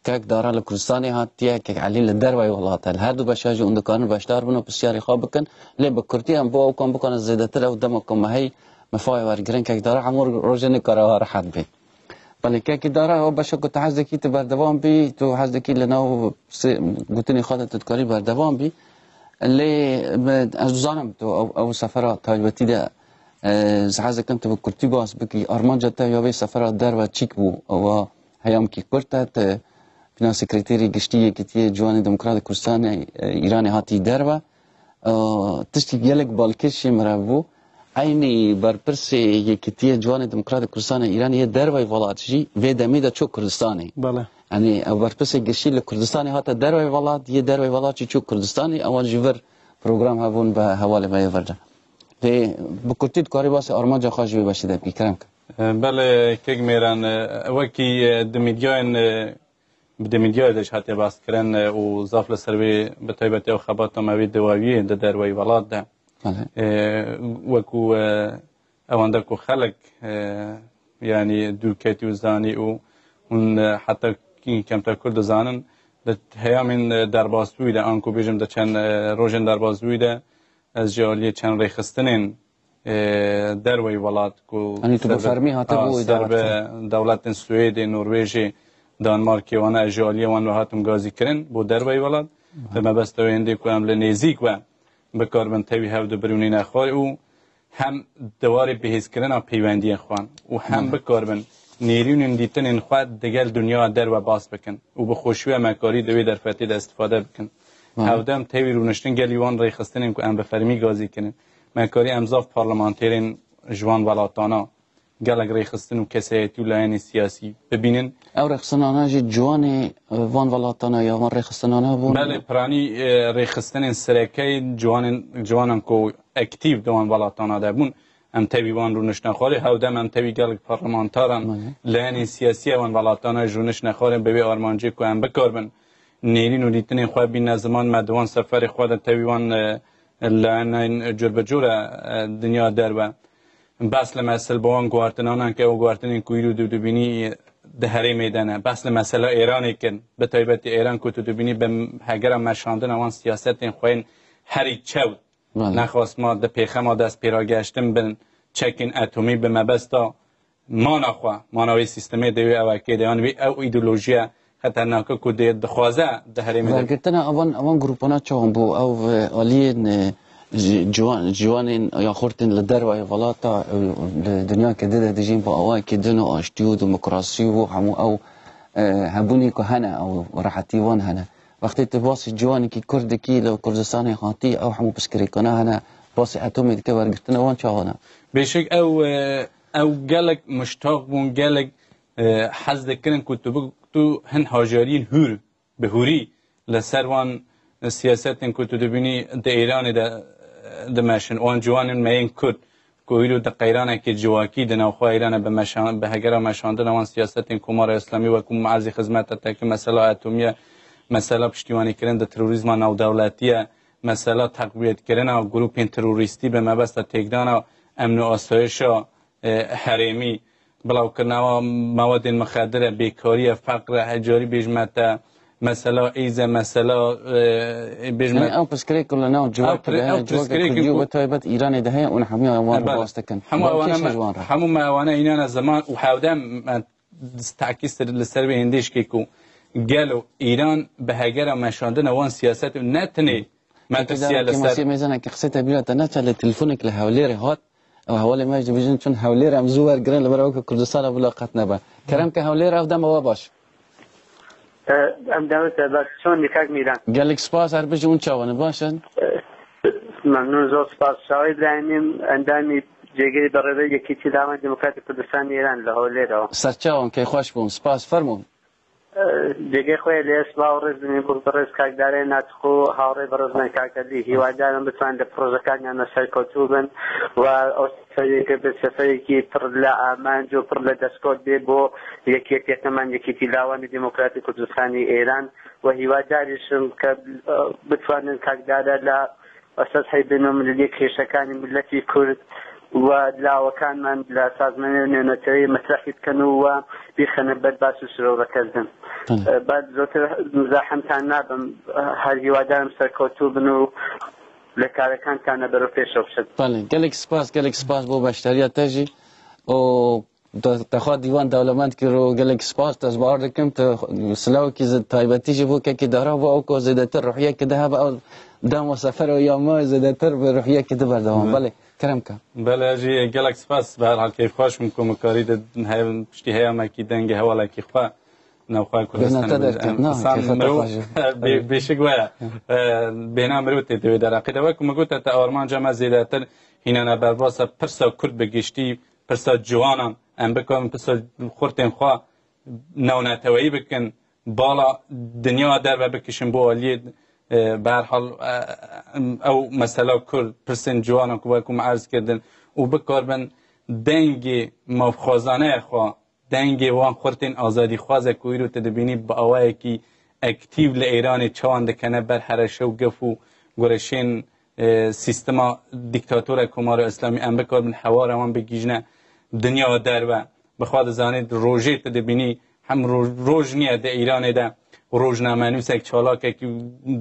kek dara li Kurdistanê hatiye kek Elî li derweyê welat e her du beşa jî hûn dikarin beşdar bin û pirsiyarê xwe bikin lê bi Kurdî em bo ew kan bikanin zêdetir ew dema ku me hey mefayê wergirin kek dara hemû rojê nikare rehet bê belê kekê dara ew beşa ku tu hez dikî tu berdevam bî tu hez dikî li nav gotinê xwe de tu dikarî berdevam bî lê ez dizanim tu ew sefera taybetî de hez dikim tu bi Kurdî bas bikî armanca te ya vê sefera derve çîk bû ewa heyamkî Kurd e te pîna sekretêrî giştî Yekîtiyê Ciwanê Demokratîk Kurdistanê Îranê hatî derve tiştî gelek balkêşê mirev bû aynî berpirsê Yekîtiyê Ciwanê Demokratîk Kurdistanê Îranê yê derveyê welat jî vê demê de çû Kurdistanê yani ew berpirsê giştî li Kurdistanê hate derveyê welat yê derveyê welat jî çû Kurdistanê ewan ji vir program hebûn bi hevalê me yê virde lê bi Kurdî dikarî basê armanca xwe jî vê beşî de bikî kerem belê kek mêran wekî di mîdyayên di mîdyayê de ji hatiye baskirin û zaf li ser vê bi taybetî ew xebata me wê dewaviyê di derweyê welat de wekû ewanda ku xelek yani dûrketî û zanî û hûn heta kemter Kurd dizanin li heyamên derbasbûyî de an ku bêjim de çend rojên derbasbûyî de ez jî aliyê çend rêxistinên derweyê welat ku ser bi dewletên Swêdê Norwêjê Danmarkê wan ez jî aliyê wan ve hatim gazîkirin bo derweyê welat li mebesta wêndê ku em li nêzik ve bikarbin tewî hev di birûnîne xwe û hem di warê bihêzkirina peywendiyên xwan û hem bikarbin nêrînên dîtinên xwe digel dunya derve bas bikin û bi xweşî ve mekarî di wê derfetê de istifade bikin hevdem tewî rûniştin gelî wan rêxistinên ku em bi fermî gazîkirin mekarî em zav parlamanterên ji wan welatana gelek rêxistin û kesayetî û layinê siyasî bibînin ew rêxistinana jî ciwanê van welatana ya van rêxistinana bûn belê piranî rêxistinên sirekeyê ciwanan ku ektîv di wan welatana de bûn em tevî wan rûniştina xwarê hewdem em tevî gelek parlamentaran layinên siyasî wan welatana ji rûniştina xwarê bi wê armancê ku em bikarbin nêrîn û dîtinên xwe bîne ziman me di wan seferê xwe de tevî wan layinên curbicûr e dinya derve bes li mesil bi wan guhartinanan ke ew guhartinên ku îro tu dibînî di herêmê de ne bes li mesela Êranê kin bi taybetî Êran ku tu dibînî bi hegera meşandina wan siyasetên xwe yên herî çewt nexwasma di pêxema destpêrageştin bin چکین اتمی به مبستا مانا خوا ماناوی سیستمی دوی اوکی دیان وی او ایدولوژیا خطرناکه که دخوازه ده هرمی ده گرتنا اوان گروپانا چاهم بو او آلیین جوانین یا خورتین لدر و ولاتا دنیا که دیده دیجین با اوای که دنو آشتی و دموکراسی و همو او هبونی که هنه او راحتی وان هنه وقتی تباسی جوانی که کرد کی لو کردستانی خاطی او همو بسکری کنه هنه باسی اتمی که ورگرتنا وان چاهانه بشک او گلک مشتاق بون گلک حز دکرن که تو هن هاجارین هور به هوری لسر وان سیاستن که تو دبینی ده ایران ده مشن وان جوانن مین کرد که ایرو ده قیرانه که جواکی ده نوخوا ایران به هگره مشاندن وان سیاستن کمار اسلامی و کم معزی خدمت تا که مسئله اتمیه مسئله پشتیوانی کردن ده تروریسم نو دولتیه مسئله تقویت کردن و گروپین تروریستی به مبست تکدان و امن و آسایش حریمی بلاو کردن مواد مخدر بیکاری فقر حجاری بیجمت مثلا ایزه مثلا بیجمت او پسکری کلا نو جواب کردیو بتایبت ایران ده اون همه اوان باستکن همو موانه اینا زمان و حودم تعکیس لسر به هندیش که کو گلو ایران به هگر مشاندن وان سیاست نتنی مدرسیه لسر میزنه که قصه بیرات نه چله تلفنک لحولی هات او حوالی ماجد بیشتر چون حوالی رم زور گرن لبرای که کردستان بلاقت نبا کرم که حوالی رفت دم و باش ام دعوت بس چون نکاک میرن گلیک سپاس هر بچه اون چاونه باشن ممنون زود سپاس شاید دانیم اندامی جگری برای یکی چیز دامن دموکراتی کردستان ایران لحولی را سرچاون که خوش بوم سپاس فرمون دیگه خوی لیس باورز می برز کاک داره نتخو هاوری برز من کاک دی هیوادارم بتوان ده پروژکانی نسای کتوبن و اوستایی که بسیاری که پر لعمان جو پر لدسکوت بی بو یکی تمام یکی تلاوان دموکراتی کردستانی ایران و هیوادارشم که بتوانن کاک داره لا اساس های بین‌المللی کشکانی ملتی کرد و لاوەکان من لە سازمانە نوێنەتەوەی مەسرحی بکەن و بیخەنە بەر باس و سرۆڤەکردن بعد زۆرتر مزاحمتان نابم هەر هیوادارم سەرکەوتوو بن و لە کارەکانتانە بەرەو پێشەوە بچن. گەلێک سپاس بۆ بەشداریەتەژی و تخواد دیوان دولمند که رو گلک سپاس تزبار دکم تا سلاو کی تایبتیش بو که دارا با او کو زیادتر روحیه که ده با دام و سفر و یا ما زیادتر به روحیه که ده بردوام بله کرم که بله اجی گلک سپاس به هر حال کیف خوش میکنم کاری ده های پشتی های ما کی دنگ حواله کی خوا نوخواه کردستان سام بیشک ویا بینا مروت دوی در عقیده و کم گوت تا آرمان جمع زیادتر هینا نبرواس پرسا کرد بگشتی پرسا جوانان ام بکن پرسا خورتین خوا نونتوایی بکن بالا دنیا در و بکشن بو علی به هر حال او مثلا کرد پرسن جوانان که باید عرض کردن و بکاربن دنگ مفخوازانه خوا دنگ وان خورتین آزادی خوازه کوی رو تدبینی با آوائه کی اکتیو لایران چوان دکنه بر هرشه و گفو گرشین سیستما دیکتاتور کمار اسلامی ام بکاربن حوار وان بگیجنه دنیا در و بخواد زانید روژه تدبینی هم روژ نیه ده ایران ده روژ نامنوس یک چالاک که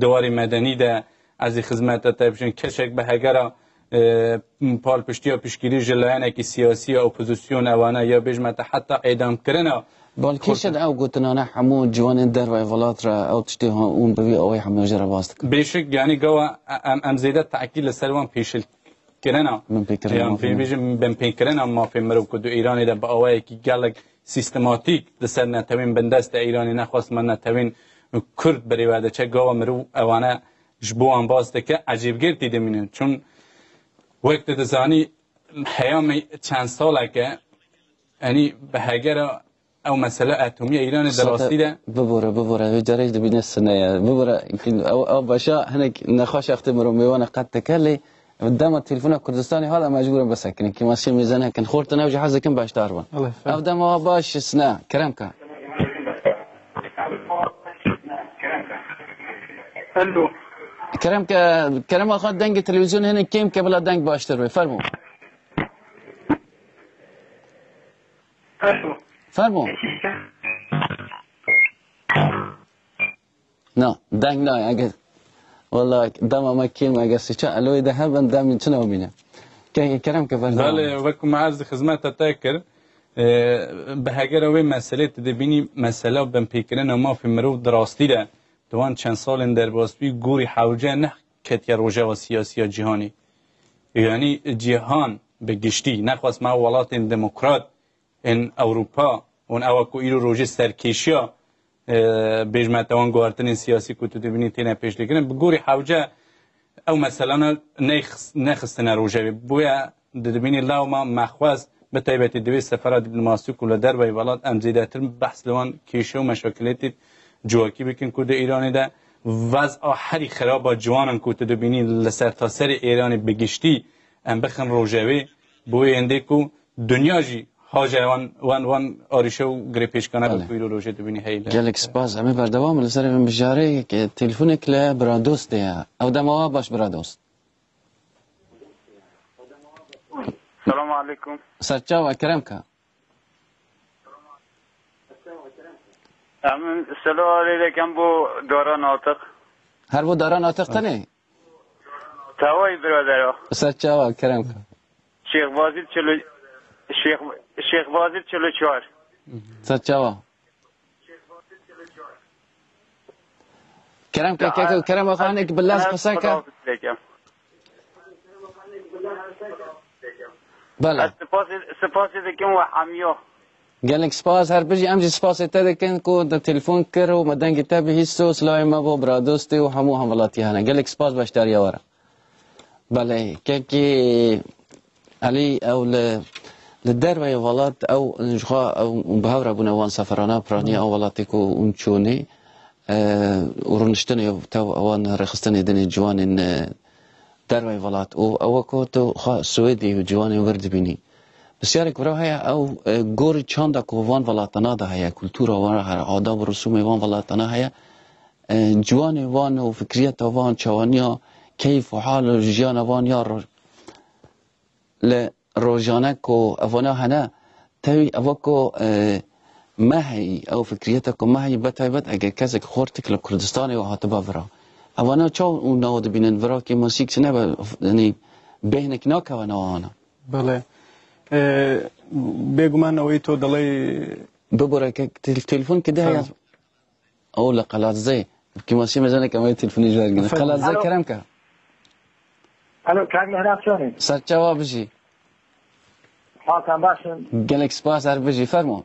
دوار مدنی ده از خدمت تبشن کشک به هگره پال پشتی و پشگیری جلایانه که سیاسی اپوزیسیون اوانه یا بجمت حتی اعدام کرنه بالکیشد او گوتنانه همون جوان در و اولات را او تشتی اون بوی اوی همه جرا باست بیشک یعنی گوا ام زیده تأکید لسروان پیشل کرنه من پیکرنه ما فی مرو کدو ایرانی ده با اوی که گلک سیستماتیک لسر نتوین بندست ایرانی نخواست من نتوین کرد بریواده چه گوا مرو اوانه جبوان باسته که عجیب گرتی دمینن چون وقت دزانی حیام چند ساله که یعنی به هگر او مسئله اتمی ایران دراستی ده ببوره جریج دبینه سنه ببوره او باشا هنک نخواش اختمرو میوانه قد تکلی قدام التليفون الكردستاني هذا مجبور بسكن كي ماشي ميزانها كن خورت نوجه حزكن باش داربن ابدا ما باش سنا كرمك الو كرم اخذ دنگ تلفزيون هنا كيم قبل دنگ باش تروي فرمو نا دنگ نا اگه والله دم ما كيم اگه سچا الوی ده هر بند دم چنو بینه کرم که بردم بله وکم عرض خدمت تاکر به هگر اوی مسئله تدبینی مسئله بن پیکرن ما فی مرو دراستی ده دوان چند سال در باسبی گوری حوجه نه کتیا روژه و سیاسی جهانی یعنی جهان به گشتی نخواست ما ولات دموکرات این اروپا اون اواکو ایرو روژه سرکشیا بیجمتوان گوارتن سیاسی که تدبینی تینه پیش لکنن بگوری حوجه او مثلا نخستن روژه بویا دبینی لاو ما مخواست به تایبەتی دوی سفر دیپلماسیک و لدر و ولات ام زیادتر بحث لوان کیشه و مشاکلاتی جواکی بکن کود ایرانی ده وضع هری خراب جوانن کود دبینی لسر تا سر ایرانی بگشتی ام بخن روژوی بوی انده کو دنیا جی حاجه وان آریشه و گریپیش کنه به کوی روژه دبینی هیله گلک سپاس همه بردوام لسر من بجاره که تلفونک لبرادوست ده او دماوا باش برادوست السلام علیکم سرچاو اکرم که سلام علیکم بو دارا ناطق هر بو دارا ناطق تنه توای برادر سرچاو اکرم که شیخ وازید 44 سرچاو کرم که کرم خانه که بلاز قصه که بله سپاسی دکم و حمیو گلک سپاس هر بجی امجی سپاس تدکن کو در تلفون کر و مدنگ تبی هیستو سلای ما با برادوستی و همو حملاتی هنه گلک سپاس باشتاری واره بله که علی او لدر و ولات او نجخا او بهور ابونوان سفرانه پرانی او ولاتی کو اونچونی ورنشتنی تو اوان رخصتنی دنی جوانین در وی ولات او کو تو خا سوئدی و جوانی ورد بینی بسیار کبرا هیا او گوری چاندا کو وان ولاتنا ده هیا کلتورا وان هر آداب و رسوم وان ولاتنا هیا جوانی وان و فکریت وان چوانیا کیف و حال جیان وان یار ل روزانه کو افنا هنه توی اوکو ماهی او فکریتکو ماهی بتایبت اگه کسی که خورتک لکردستانی و هاتبا ورا اوانا چاو اون نواد بینن ورا که موسیقی سنه با یعنی بهنک ناکه و نوانا بله بگو من اوی تو دلی ببره که تلفن که ده او لقلات زی که موسیقی مزنه که اوی تلفنی جوار گنه قلات زی کرم که الو کار مهران شونی سر جواب بجی حالتان باشن گلک سپاس هر بجی فرمون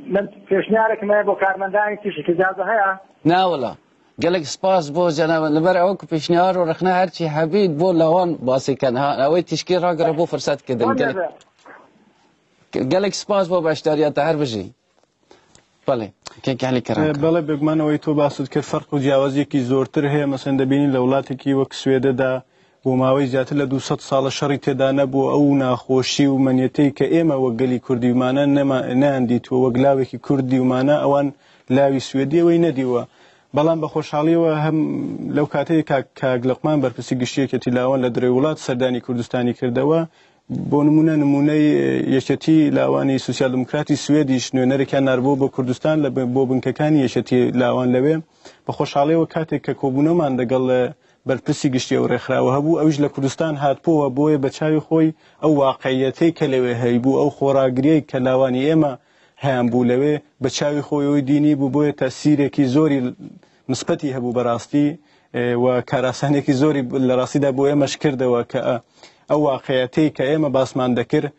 من پیشنهارك ما بو کارمندانی تیشی که اجازه هیا نه ولا قالك سباس بو جناب لبرع اوك بيشنيار ورخنا هرشي حبيب بو لوان باسي كان ها اوي تشكيل راقر بو فرصات كده قالك سباس بو باشتريات هر بجي بله كيك علي كرام بله بگمان اوي تو باسد كر فرق و جیاوازی کی زورتر هي مثلا دبینی لولاتی کی وک سویده دا بو ماوی زیاتر ل 200 سال شری تدا نبو او ناخوشی و منیتی که ایما وگلی کردی مانا نه اندیت و وگلاوی کی کردی مانا اوان لاوی سویدی وی ندیوا بەڵام بە خۆشحاڵیەوە هەم لەو کاتەیە کاگلقمان بەرپرسی گشتیەکەتی لاوان لە درێ وڵات سەردانی کوردستانی کردەوە بۆ نمونەی یەکێتی لاوانی سوسیال دموکراتی سوێدیش نوێنەرێکیان ناربوو بۆ کوردستان بۆ بنکەکانی یەکێتی لاوان لەوێ بە خۆشحاڵیەوە کاتێک کە کۆبوونەمان لەگەڵ بەرپرسی گشتی و ڕێکخراوە هەبوو ئەویش لە کوردستان هاتبووە بۆیە بە چاوی خۆی ئەو واقعیەتەی کە لەوێ هەیبوو ئەو خۆراگریەی کە لاوانی ئێمە هیان بوو لەوێ بە چاوی خۆیەوەی دینی بوو بۆیە تەسیرێکی زۆری نسبەتی هەبوو بەڕاستی و کاراسانێکی زۆری لە ڕاستیدا بۆ ئێمەش کردەوە کە ئەو واقعیەتەی کە ئێمە باسمان دەکرد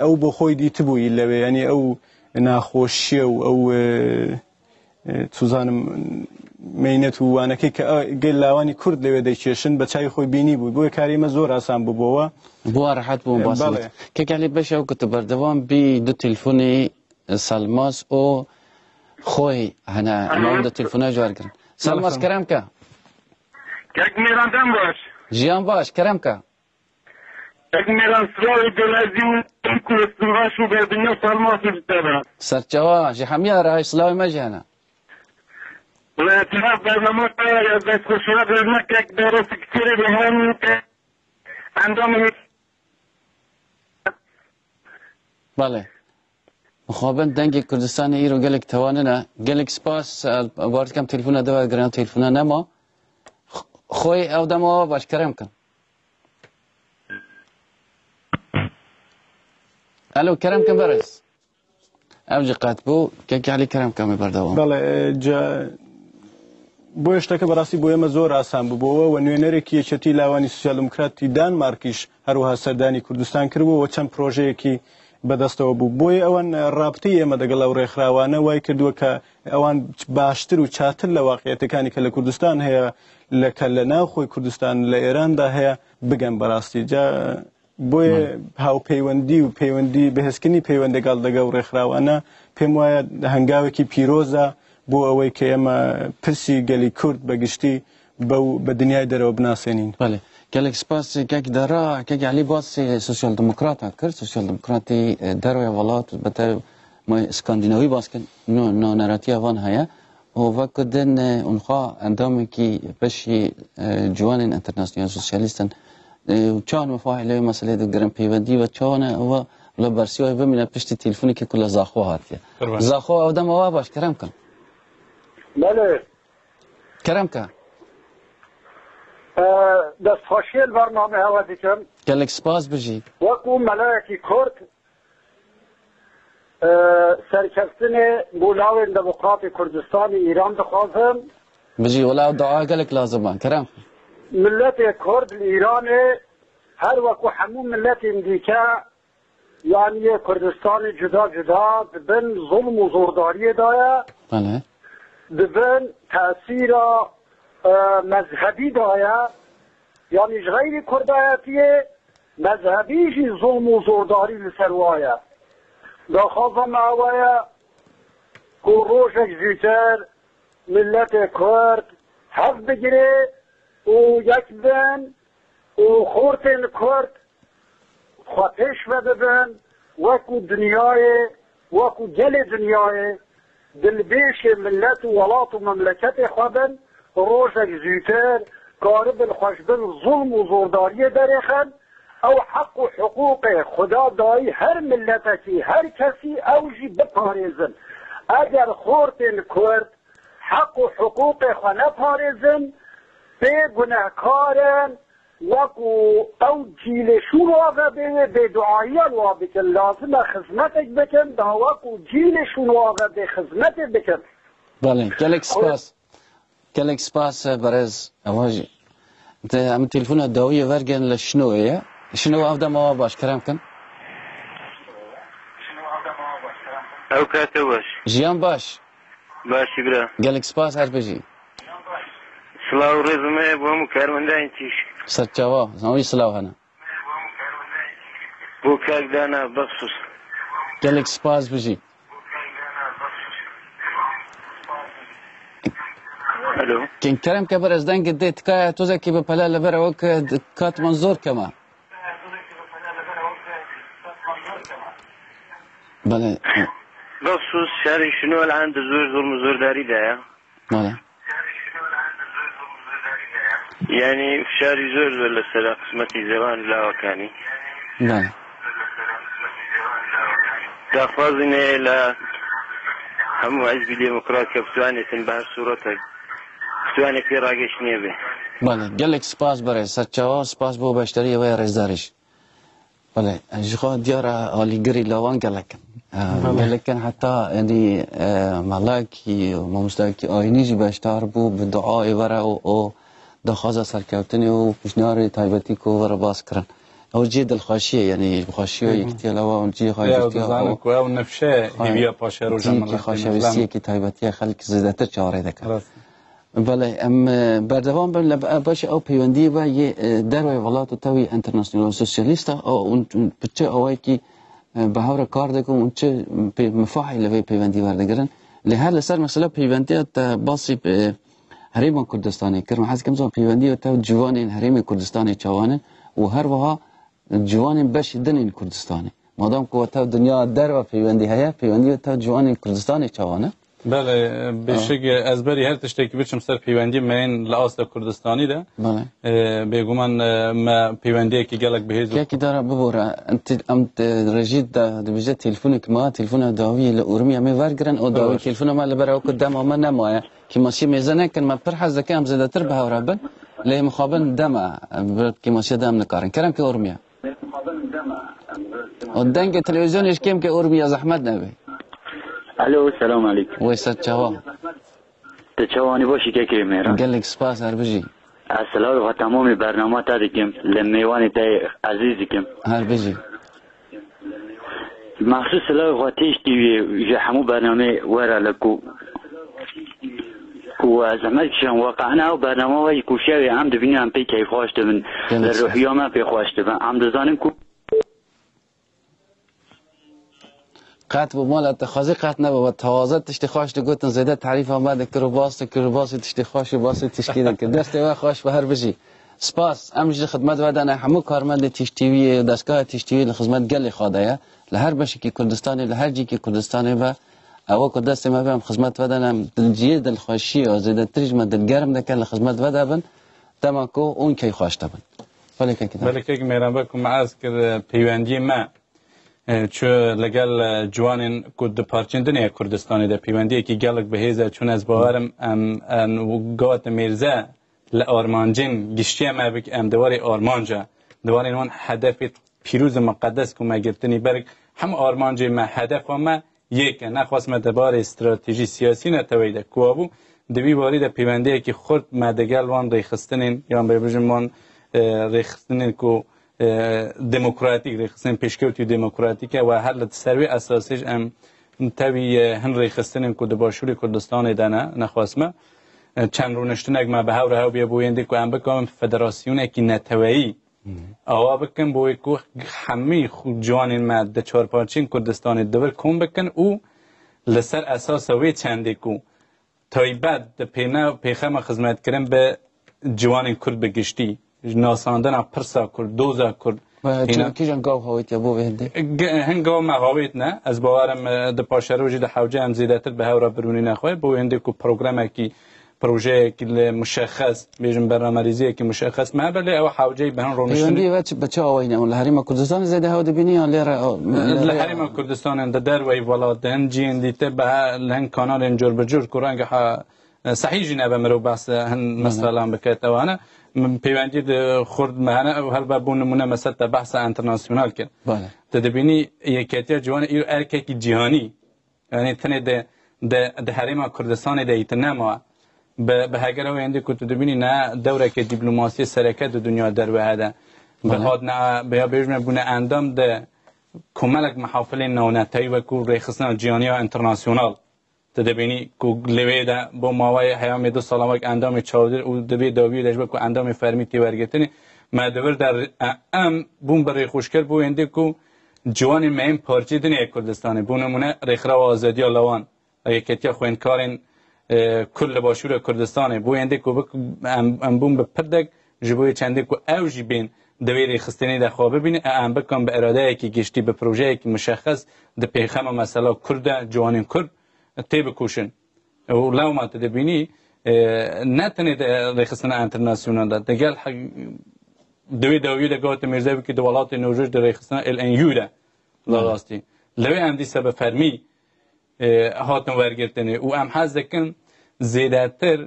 ئەو بۆ خۆی دیتبووی لەوێ ینی ئەو ناخۆشیە و ئەو توزانم مینەت و وانەکەی کە گەل لاوانی کورد لەوێ دەیکێشن بە چاوی خۆی بینی بوو بۆیە کاری ئێمە زۆر ئاسان بووبەوە بۆ ڕەحەت بووم باسڵێت کێکالی بەشەو کە بەردەوام بی دوو تیلفۆنی سالماس ئۆ خۆی هەنا ئەمەوەندە تیلفۆنە جوارکردن سالماس کەرەم کە کەک میێرانتان باش ژیان باش کەرەم کە کەک میێران سڵاوی دەلازی و کوردستانغاش و بێدنیا سالماسی بتەبە سەرچەوە ژی هەمیە ڕای سڵاوی مەژیانە واعتراف برنامه یا دستخوشی برنامه که درست کتیری به هم اندام بله مخابن دنگی کردستان ایرو گلک توانه گلک سپاس بارد کم تلفون دوار گران تلفون نما خوی او دما باش کرم کن الو كرم كبرز اوجي قاتبو كيك علي كرم كم بردوام بەڵێ جا بۆ شتەکە بەڕاستی بۆ ئێمە زۆر ئاسان بووبەوە و نوێنەرێکی یەکێتی لاوانی سوسیال دموکراتی دانمارکیش هەروەها سەردانی کوردستان کردبوو و چەند پرۆژەیەکی بەدەستەوە بوو بۆی ئەوان ڕابطەی ئێمە دەگەڵ ئەو ڕێکخراوانە وای کردووە کە ئەوان باشتر و چاتر لە واقعیەتەکانی کە لە کوردستان هەیە لەکە لە ناوخۆی کوردستان لە ئێراندا هەیە بگەن بەڕاستی جا بۆیە هاوپەیوەندی و پەیوەندی بەهێزکردنی پەیوەندێکگەڵ لەگەڵ ڕێکخراوانە پێم وایە هەنگاوێکی پیرۆزە بۆ ئەوەی کە ئێمە پرسی گەلی کورد بەگشتی بە دنیای دەرەوە بناسێنین. بله گەلێک سپاس کێک دارا کێک علی باسی سوسیال دموکرات کرد سوسیال دموکراتی دەروی وڵات بەتە اسکاندیناوی باس کرد نانەراتی ئەوان هەیە و وەکدن اونخوا ئەندامێکی بەشی جوانên ئینتەرناسیۆنال سوسیالیستن چۆن مفاهی لەوێ مەسەلەی دەگرن پەیوەندی و چۆنە ئەوە لە بەرسیەوەی بمینە پشتی تیلفونێکی کو لە زاخۆ هاتیە زاخۆ ئەو دەمەوە باش کەرەم کەن بله کەرەم کە دەستخۆشیە بەرنامە هەوا دیکەم گەلێک سپاس بژی وەکو مەلایەکی کورد سەرکەوتنێ بۆ ناوێن دەموکراتی کوردستانی ئیران دەخوازم بژی وەڵاو دەعا گەلێک لازمە کەرەم ملەتێ کورد لە ئیرانێ هەر وەکو هەموو ملەتێن دیکە یانیە کوردستانی جودا جودا دبن زوڵم و زۆرداریەدایە بەڵێ دبن تەسیرە مەذهبیدایە یانیش غەیری کوردایەتیە مەذهبیژی زوڵم و زۆرداری لەسەر وایە داخوازم ئەوەیە کو ڕۆژێک زووتر ملەتێ کورد هەف بگرێ و یەک بن و خۆرتێن کورد خوا پێشوە ببن وەکو دنیایێ وەکو گەلێ دنیایێ دلبێشێ ملەت و وڵات و مەملەکەتێ خوا بن ڕۆژێک زووتر کارە بن خۆش بن زوڵم و زۆرداریە دەرێخن ئەو حەق و حقوقێ خدا دایی هەر ملەتێکی هەر کەسی ئەوژی بپارێزن ئەگەر خۆرتێن کورد حەق و حقوقێ خوا نەپارێزن بێ گونەهکارن وەکو ئەو جیلێشون وابە بێ بێدوعاییان وا بکەن لازمە خزمەتێک بکەن دا وەکو جیلێشون وابە بێ خزمەتێک بکەن بەڵێ گەلێک سپاس گەلێک سپاس بەڕێز ئەوەژی ئەم تیلفونە داویە وەرگێن لە شنۆیە شنەوە ئەو دەمەوە باش کەرەم کەن ئەو کاتە باش ژیان باش باشی برا گەلێک سپاس هەر بژی سڵاو و ڕێزمەیە بۆ هەموو کارمەندانی تیش سەرچاوە زەوی سلااو هەنە بۆ کاکدانا بەخصوص گەلێک سپاس بژی ئەلۆ کەرەم کە بەرەز دەنگت دێت تکایە تۆزێکی بەپەلا لەبەرەوە کە کاتمان زۆر کەمە بەڵێ بەخصوص شاری شنۆ الان زۆر زۆڵم و زۆرداریدایە بەڵێ یعنی فشاری زۆر زۆر لەسەر قسمەتی زەوان لاوەکانی بەڵێ داخوازینێ لە هەموو حیزبی دێموکرات کە بتوانێتن بە هەر سوورەتێک بتوانێت پێ ڕاگەشتنیە بێ بەڵێ گەلێک سپاس بەڕێز سەرچاوە سپاس بۆ بەشتەری ئەوەیە ڕێزداریش بەڵێ ژخوا دیارە ئالیگەری لاوان گەلەکەن گەلەکەن حتا ینی مەڵاکی مامۆستایەکی ئاینیژی بەشدار بوو بە دوعای وەرە و ئەو دەخوازە سەرکەوتنی و پیشنیاری تایبەتی کۆ وەرە باس کردن ئەو جێ دڵخۆشیە ینی خۆشیوە یەکتیەوە و جێ خۆشەویستیەکی تایبەتیە خەڵکی زیاتر چاوەڕێ دەکەن بەڵێ ئەم بەردەوام بن لە بەشی ئەو پەیوەندی بە دەروی وڵات و تەوی ئینتەرناسیۆنال سوسیالیستە پچە ئەوەیەکی بە هەورە کار دەکەم و چ مفاحی لەوەی پەیوەندی وەردەگرن لە هەر لەسەر مەسەلە پەیوەندیە باسی هەرێما کوردستانی کردن حەزکەم زۆر پەیوەندی تەو جوانین هەرێمی کوردستانی چاوانن و هەروەها جوانین بەشی دنین کوردستانی مادام کە تەو دنیا دەرەوە پەیوەندی هەیە پەیوەندی تەو جوانین کوردستانی چاوانە بله بشک ازبری هر تشتکی بچم سر پیوندی من لآست کردستانی ده بگومان ما پیوندی کی گلک بهیز کی داره ببوره انت رجید ده بجد تلفونك ما تلفون داوی لأورمیا می ورگرن او داوی تلفون ما لبره او قدام ما نمایه کی ماشی میزنه کن ما پر حز دکم زده تر به هورابن لی مخابن دم کی ماشی دم نکارن کرم که اورمیا ودنگ تلویزیونش کم که اور بیا زحمت نبی. الو سلام علیکم. ویسا چوا. تچوانی باشی که کریم مهران. گلک سپاس هر بجی. السلام و تمام برنامه تا دکیم لمیوانی تای عزیزی کم. هر بجی. مخصوص لا غاتيش تي همو برنامه ورا لكو وزعمت شان واقعنا برنامه وای کوشش هم دبینی هم پی کیف خواسته من روحیا ما پی خواسته من هم دزانم کو قط و مال اتخاذی قط نبا و توازت تشتی خواشت گوتن زیده تعریف آمده کرباس تشتی خواشی باسی تشکیل کرد دست و خوش به هر بجی سپاس امجد خدمت ودن همو کارمند تشتیوی دستگاه تشتیوی لخدمت گلی خواده لهر بشی که کردستانی لهر جی که کردستانی با او که دست ما بهم خدمت ودنم دلجیه دلخوشی و زیده ترجمه دلگرم دکن لخدمت ودن دما کو اون کی خواشته بن بله که میرم بکم معاذ که پیوندی ما چو لگل جوانین کد پارچندنی کردستانی ده پیوندی که گلک بهیزه چون از باورم ام گات میرزه لآرمانجین گشتی ما بک ام دواری آرمانجا دواری نون هدف پیروز مقدس که ما گرتنی برگ هم آرمانجی ما هدف ما یک نخواست ما دبار استراتژی سیاسی نتویده کوابو دوی باری ده پیوندی که خود ما دگل وان ریخستنین یا ببرجم وان ریخستنین که دموکراتیک ریخستن پیشکوتی دموکراتیکه و هر سروی اساسیش ام تبی هن ریخستنین که دباشوری کردستان دانه نخواست ما چند رونشتنگ ما به هاو بیا بوینده که ام بکنم فدراسیونه که نتویی آوا بکن بوی که همه خود جوانین ما ده چهار پارچین کردستان دور کن بکن او لسر اساس وی چنده که تایبت ده پیخم خدمت کردن به جوانین کرد بگشتی ناساندن پرسا کرد دوزا کرد کیجان گاو هاویت یا بو بهنده هنگاو ما هاویت نه از باورم ده پاشروجی ده حوجه هم زیده تر به هورا برونی نخواه بو هنده که پروگرامه که پروژه که مشخص بیشتر برنامه‌ریزی که مشخص معبله او حوجه به هن رونشتن پیوندی بچه آوینه اون لحریم کردستان زده هاو دبینی یا لحریم کردستان در وی ولاد هن جین دیته به هن کانال انجور بجور کرانگ صحیح جنه به مرو بحث هن مثلا بکت اوانه پیوندی خورد مهنه و هر بابون نمونه مثلا بحث انترناسیونال کرد تدبینی یکیتی جوان ایو ارکی جهانی یعنی تنه ده حریم کردستان ده ایتنما به هگر آینده که تو دبینی نه دوره که دیپلماسی سرکت دنیا در وحده به حد نه بیا بیشتر بونه اندام ده کمالک محافل نونتایی و کو ریخستن جهانی و انترناسیونال تدبینی کو لوی ده با ماوای حیام دو سالمک اندام چاودر و دبی داوی داشت کو اندام فرمی تیورگتنی مدور در ام بوم برای خوشکر بو انده کو جوان مهم پارچه دنیا کردستانی بونمونه ریخرا و آزادی لوان یکیتی خوینکارن کل باشور کردستان بو انده کو ام بوم به پردک جبوی چنده کو اوجی بین دویری خستنی ده خوابه بین ام بکن به اراده کی گشتی به پروژه کی مشخص ده پیغام مثلا کرد جوانین کرد تیب کوشن و لو ما تدبینی نتنی ده خستن انترناسیونال ده دگل دوی ده گوت میرزه که دولت نوروز ده خستن ال ان یو ده لاستی لوی ام دی سبب فرمی هاتن ورگرتنی و ام حز دکن زیادتر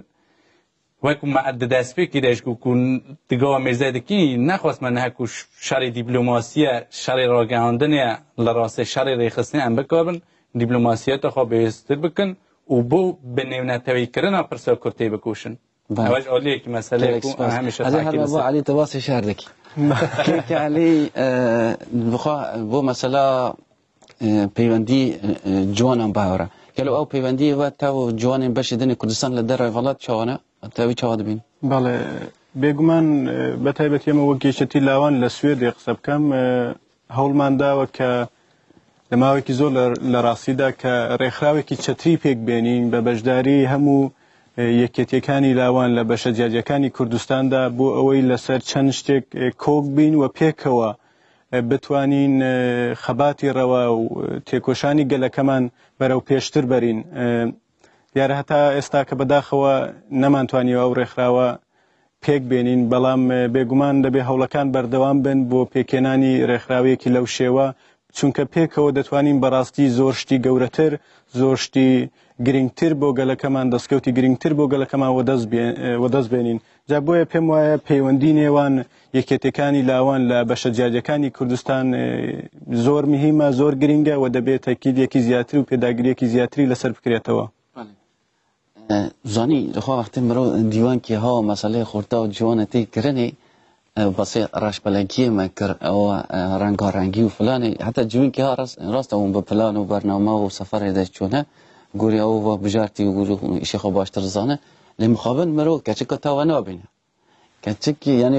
وکم معد دستپی که داشت کن دگاه میرزه دکی نخواست من هکو شر دیپلماسیه شر راگهاندنیه لراسه شر ریخستنی ام بکارن دیپلماسیت خواب بیستر بکن و بو به نتوی کردن پرسا کرتی بکوشن. اواج عالیه که مسئله کو همیشه تاکید است. از هر علی تواصل شردکی. که علی بو مثلا پیوندی جوانم باوره. کلو او پیوندی و تو جوانم بشیدن کردستان لدر ولات چوانه تاوی چواد بین. بله بگمان بتایبتی ما وکیشتی لاوان لسوید یقصب کم هول مندا و که لماوێکی زۆر لە ڕاستیدا کە ڕێکخراوێکی چەتری پێک بێنین بە بەشداری هەموو یەکێتیەکانی لاوان لە بەشە جیاجەکانی کوردستاندا بۆ ئەوەی لەسەر چەند شتێک کۆک بین و پێکەوە بتوانین خەباتی ڕەوە و تێکۆشانی گەلەکەمان بەرەو پێشتر بەرین دیارە هەتا ئێستا کە بەداخەوە نەمانتوانیەوە ئەو ڕێکخراوە پێک بێنین بەڵام بێگومان دەبێ هەوڵەکان بەردەوام بن بۆ پێکێنانی ڕێکخراوەیەکی لەو شێوە چونکە پێکەوە دەتوانین بەڕاستی زۆر شتی گەورەتر زۆر شتی گرنگتر بۆ گەلەکەمان دەستکەوتی گرنگتر بۆ گەلەکەمان وەدەست بێنین جا بۆیە پێم وایە پەیوەندی نێوان یەکێتەکانی لاوان لە بەشە جیاجەکانی کوردستان زۆر مهمە زۆر گرنگە و دەبێت تەکیدێکی زیاتر و پێداگریەکی زیاتری لەسەر بکرێتەوە زانی لەخوا وەختی مرۆ دیوانکی هاوە مەسەلەی خورتا و جوانەتی کرنی بەسێ ڕاشبەلەنکیێمە کرد ئەوە ڕەنگاڕەنگی و فلانی حتا جوینکی ها ڕاستەوە بە پلان و بەرنامە و سەفەرێ دەچوونە گوری ئەوە بژارتی و گوری ئیشی خۆ باشتر زانە لێ مخابن مرۆ کەچکە تاوە نابینە کەچکی یعنی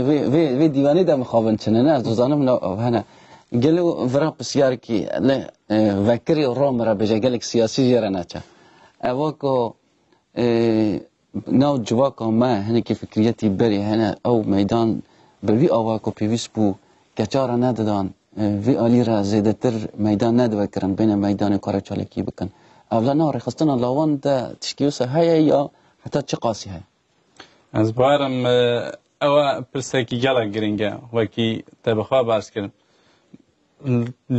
وێ دیوانەیدا مخابن چنەنە دۆزانم هەنە گەل و ڤرا پرسیارێکی لێ ڤەکری ڕۆمرە بێژە گەلێک سیاسی ژێرە ناچە ئەوەکۆ ناو جوواکە مە هەنێکی فکریەتی بەری هەنە ئەو مەیدان بەوی ئاواکۆ پێویست بوو کەچارە نەدەدان وی ئالیرە زێدەتر مەیدان نەدەوەکردن بینە مەیدانی کارە چالێکی بکەن ئەولا ناو ڕێخستنە لاواندا تشکیوسە هەیە یا حتا چ قاسی هەیە ئەس بارم ئەوە پرسێکی گەڵک گرنگە وەکی تەبخوا باس کردن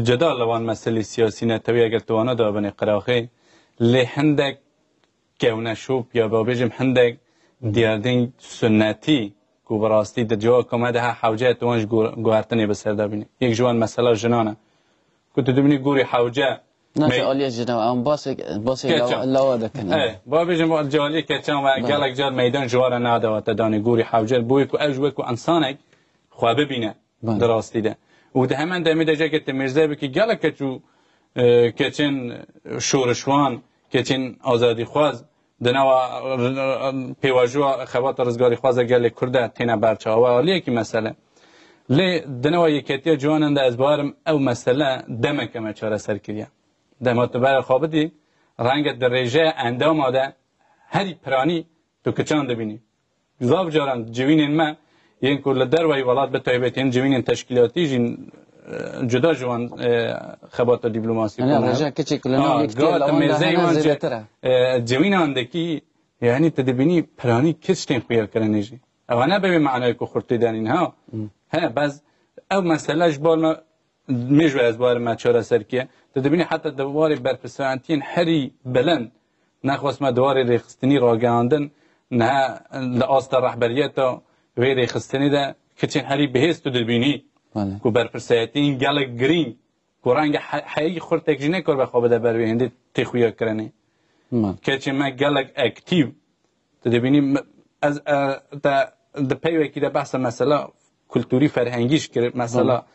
جدا لەوان مەسەلی سیاسی نەتەوی ئەگەر توانەدا بنێ قراخی لێ هەندێک کەونە شوب یا بابێژم هەندێک دیاردین سنەتی کو بەڕاستی دەجەوە کۆمەدەها حەوجە توانش گواردنێ بەسەردا بینێ یەک جوان مەسەلا ژنانە کو تو دەبینی گوری حەوجە ناچە ئالیە ژنەوە ئەم باسی لاوە دەکەن بابێژم جالی کەچان و گەڵک جار مەیدان ژوارە نادەوەتە دانی گوری حەوجە بۆی کو ئەوش وەکو ئەنسانێک خوا ببینە دەڕاستیدا و دە هەمان دەمێ دەجێکە تەمێرزە بکی گەڵک کەچوو کەچێن شۆرشوان کەچێن ئازادی خواز دنەوە پێواژووە خەباتە ڕزگاری خوازە گەلێک کوردە تێنە بەرچاوە لێکی مەسەلە لێ دنەوە یەکێتیە جوانندا ئەزبارم ئەو مەسەلە دەمەکەمە چارەسەر کردە دەمەتەبارە خوابەتی ڕەنگە دەڕێژەیە ئەندامادە هەری پرانی تو کچان دەبینی زاو جاران جوینên me yên ku li derweyî welat bi taybetên civînên teşkîlatî jî cuda ji wan xebata dîplomasî civînandekî yanî te dibînî piranî kes tiştên xuya kirinê jî ew nebewê meعنayê ku xurtê danîn ha he bez ew mesele ji bar me mêj ve ez barê me çareserkiye te dibînî heta di warê berpirsandiyên herî bilend nexwast me di warê rêxistinî ragihandin neha li asta rehberiyeta wê rêxistinê de keçên herî bihêz tu dibînî ku berpirsayetiyên gelek girîng ku renge heyî xurtek jî nekor bexwe bide ber wê hêndê tê xuya kirinê keçên me gelek ektîv tu dibînî ez di peyvekî de behsa mesela kulturî ferhengî ji kir mesela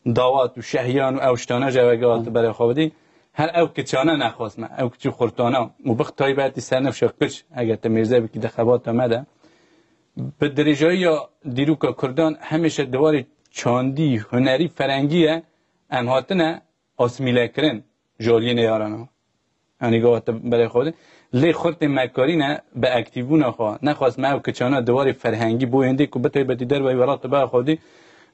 dawat û şehyan û ew şitane ji ew hat berê xwe bidî her ew kiçane nexwast me ew kiçî xurtana û bix taybetî sernefşa kiç eger te mêrze bikî di xebata me de bi dirêjayî dîroka Kurdan hemêşe di warê çandî hunerî ferengî ye em hatine asmîlekirin ji aliyên êrana yanî gavate berê xwe bidî lê xurtên mekarî ne bi ektîvbûna xwe nexwast me ew kiçana di warê ferhengî bo hêndê ku bi taybetî derweyî welat te berê xwe bidî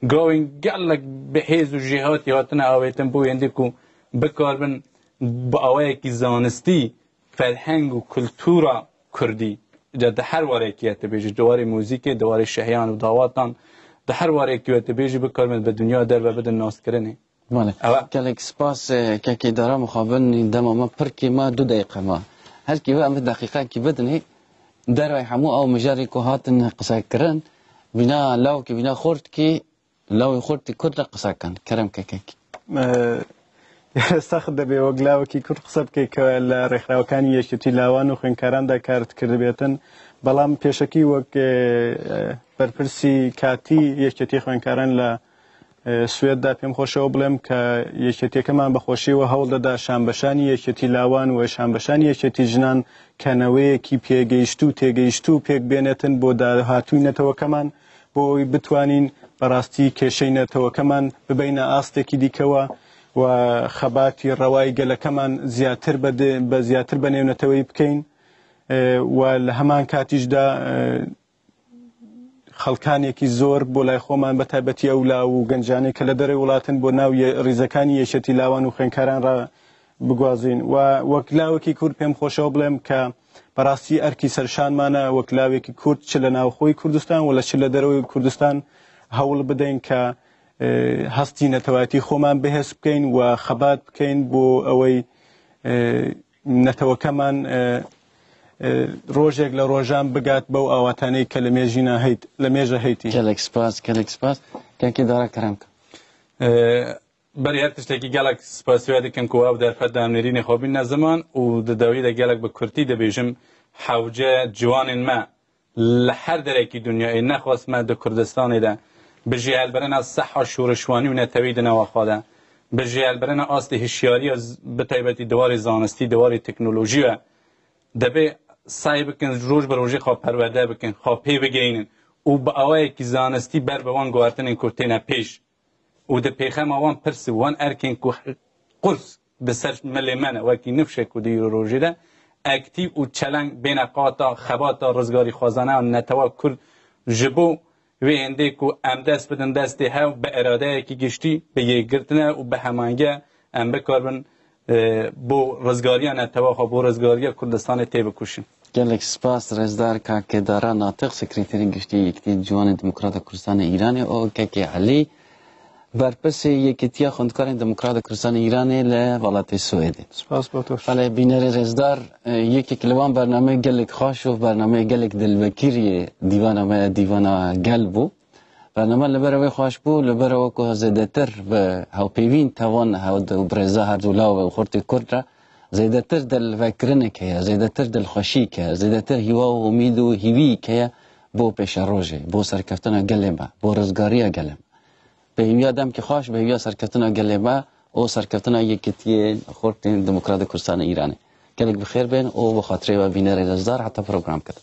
gavên gelek bihêz û jêhatî hatine avêtin bo hêndê ku bikarbin bi awayekî zanistî ferheng û kultura Kurdî di her warekî te bêjî di warê mûzîkê di warê şehyan û dawatan di her warekî te bêjî bikarbin bi dunya derve bidin naskirinê gelek spas kekê dara mixabin dema me pirkê me 2 deqe me herkî ve em bi deqîqekî bidinê derwey hemû ew mijarê ku hatin qisekirin bîna lawkî bîna xurtkî lawê xurtî Kurd re qisekin kerem kekekî سەخت دەبێ وەگلاوەکی کورد قسە بکەیت لە ڕێکخراوەکانی یەکێتی لاوان و خوێندکاراندا کارت کردبێتن بەڵام پێشەکی وەک بەرپرسی کاتی یەکێتی خوێندکاران لە سوێددا پێم خۆشەوە بڵێم کە یەکێتیەکەمان بەخۆشیەوە هەوڵ دەدا شانبەشانی یەکێتی لاوان و شانبەشانی یەکێتی ژنان کەنەوەیەکی پێگەیشت و تێگەیشت و پێک بێنێتن بۆ داهاتووی نەتەوەکەمان بۆ ئەوی بتوانین بەڕاستی کێشەی نەتەوەکەمان ببینە ئاستێکی دیکەوە و خەباتی ڕەوای گەلەکەمان زیاتر بە نێونەتەوەی بکەین و لە هەمان کاتیشدا خەڵکانێکی زۆر بۆ لای خۆمان بە تایبەتی ئەو لاو و گەنجانەی کە لە دەرەوەی وڵاتن بۆ ناو ڕیزەکانی یەکێتی لاوان و خوێندکاران ڕ بگوازین و وەک لاوێکی کورد پێم خۆشەوە بڵێم کە بەڕاستی ئەرکی سەرشانمانە وەک لاوێکی کورد چ لە ناوخۆی کوردستان و لە چ لە دەرەوەی کوردستان هەوڵ بدەین کە هەستی نەتەواتی خۆمان بەهێز بکەین و خەبات بکەین بۆ ئەوەی نەتەوەکەمان ڕۆژێک لە ڕۆژان بگات بەو ئاواتانەی کە لە مێژە هەیتی. gelek spas kekî dara keremke. Berî her tiştekî gelek spasiya dikim ku ew derfet demnêrînê xwe bîne ziman û di dawî de gelek bi Kurtî dibêjim hewce ciwanên me li her derekî dunyayê nexwast me di Kurdistanê de bi jêhelberina seha şûrişwanî û netewî di nava xwe de bi jêhelberina astê hişyariya bi taybetî di warê zanistî di warê teknolojî ve dibê sayê bikin roj bi rojê xwe perwerde bikin xwe pê bigeynin û bi awayekî zanistî ber bi wan guhartinên ku têne pêş û di pêxema wan pirsî wan erkên ku qurs bi ser milê me ne wekî nifşek ku di rojê de اکتیو و چلنگ بین قاطا خباتا رزگاری خوازانه و نتوا کرد جبو و هنده کو ام دست بدن دستی هاو به اراده کی گشتی به یگرتنه و به همانگه ام بکاربن بو رزگاری نتوا خو بو رزگاری کردستان تی بکوشن. gelek spas rezdar که دارا ناطق سکرتری گشتی یکتی جوان دموکرات کردستان ایران او که علی برپس یکیتیا خوندکارین دموکرات کردستان ایرانی ل ولایت سوئدی. سپاس باتوش. حالا بینر رزدار یکی کلوان برنامه گلک خاش و برنامه گلک دلبکیری دیوانا گل بو. برنامه لبروی خاش بو لبروی که زیاده تر به هاو پیوین توان هاو برزا هر دولا و خورت کرد را زیاده تر دل فکرنه که زیاده تر دل خوشی که زیاده تر هوا و امید و هیوی که بو پیش روزه بو سرکفتن گلما بو رزگاری گلما. به هیوی آدم که خواهش به هیوی سرکفتن گلبه او سرکفتن یکیتی خورد دموکرات کردستان ایرانی. گلک بخیر بین او بخاطره و بینر رزدار حتی پروگرام کرد.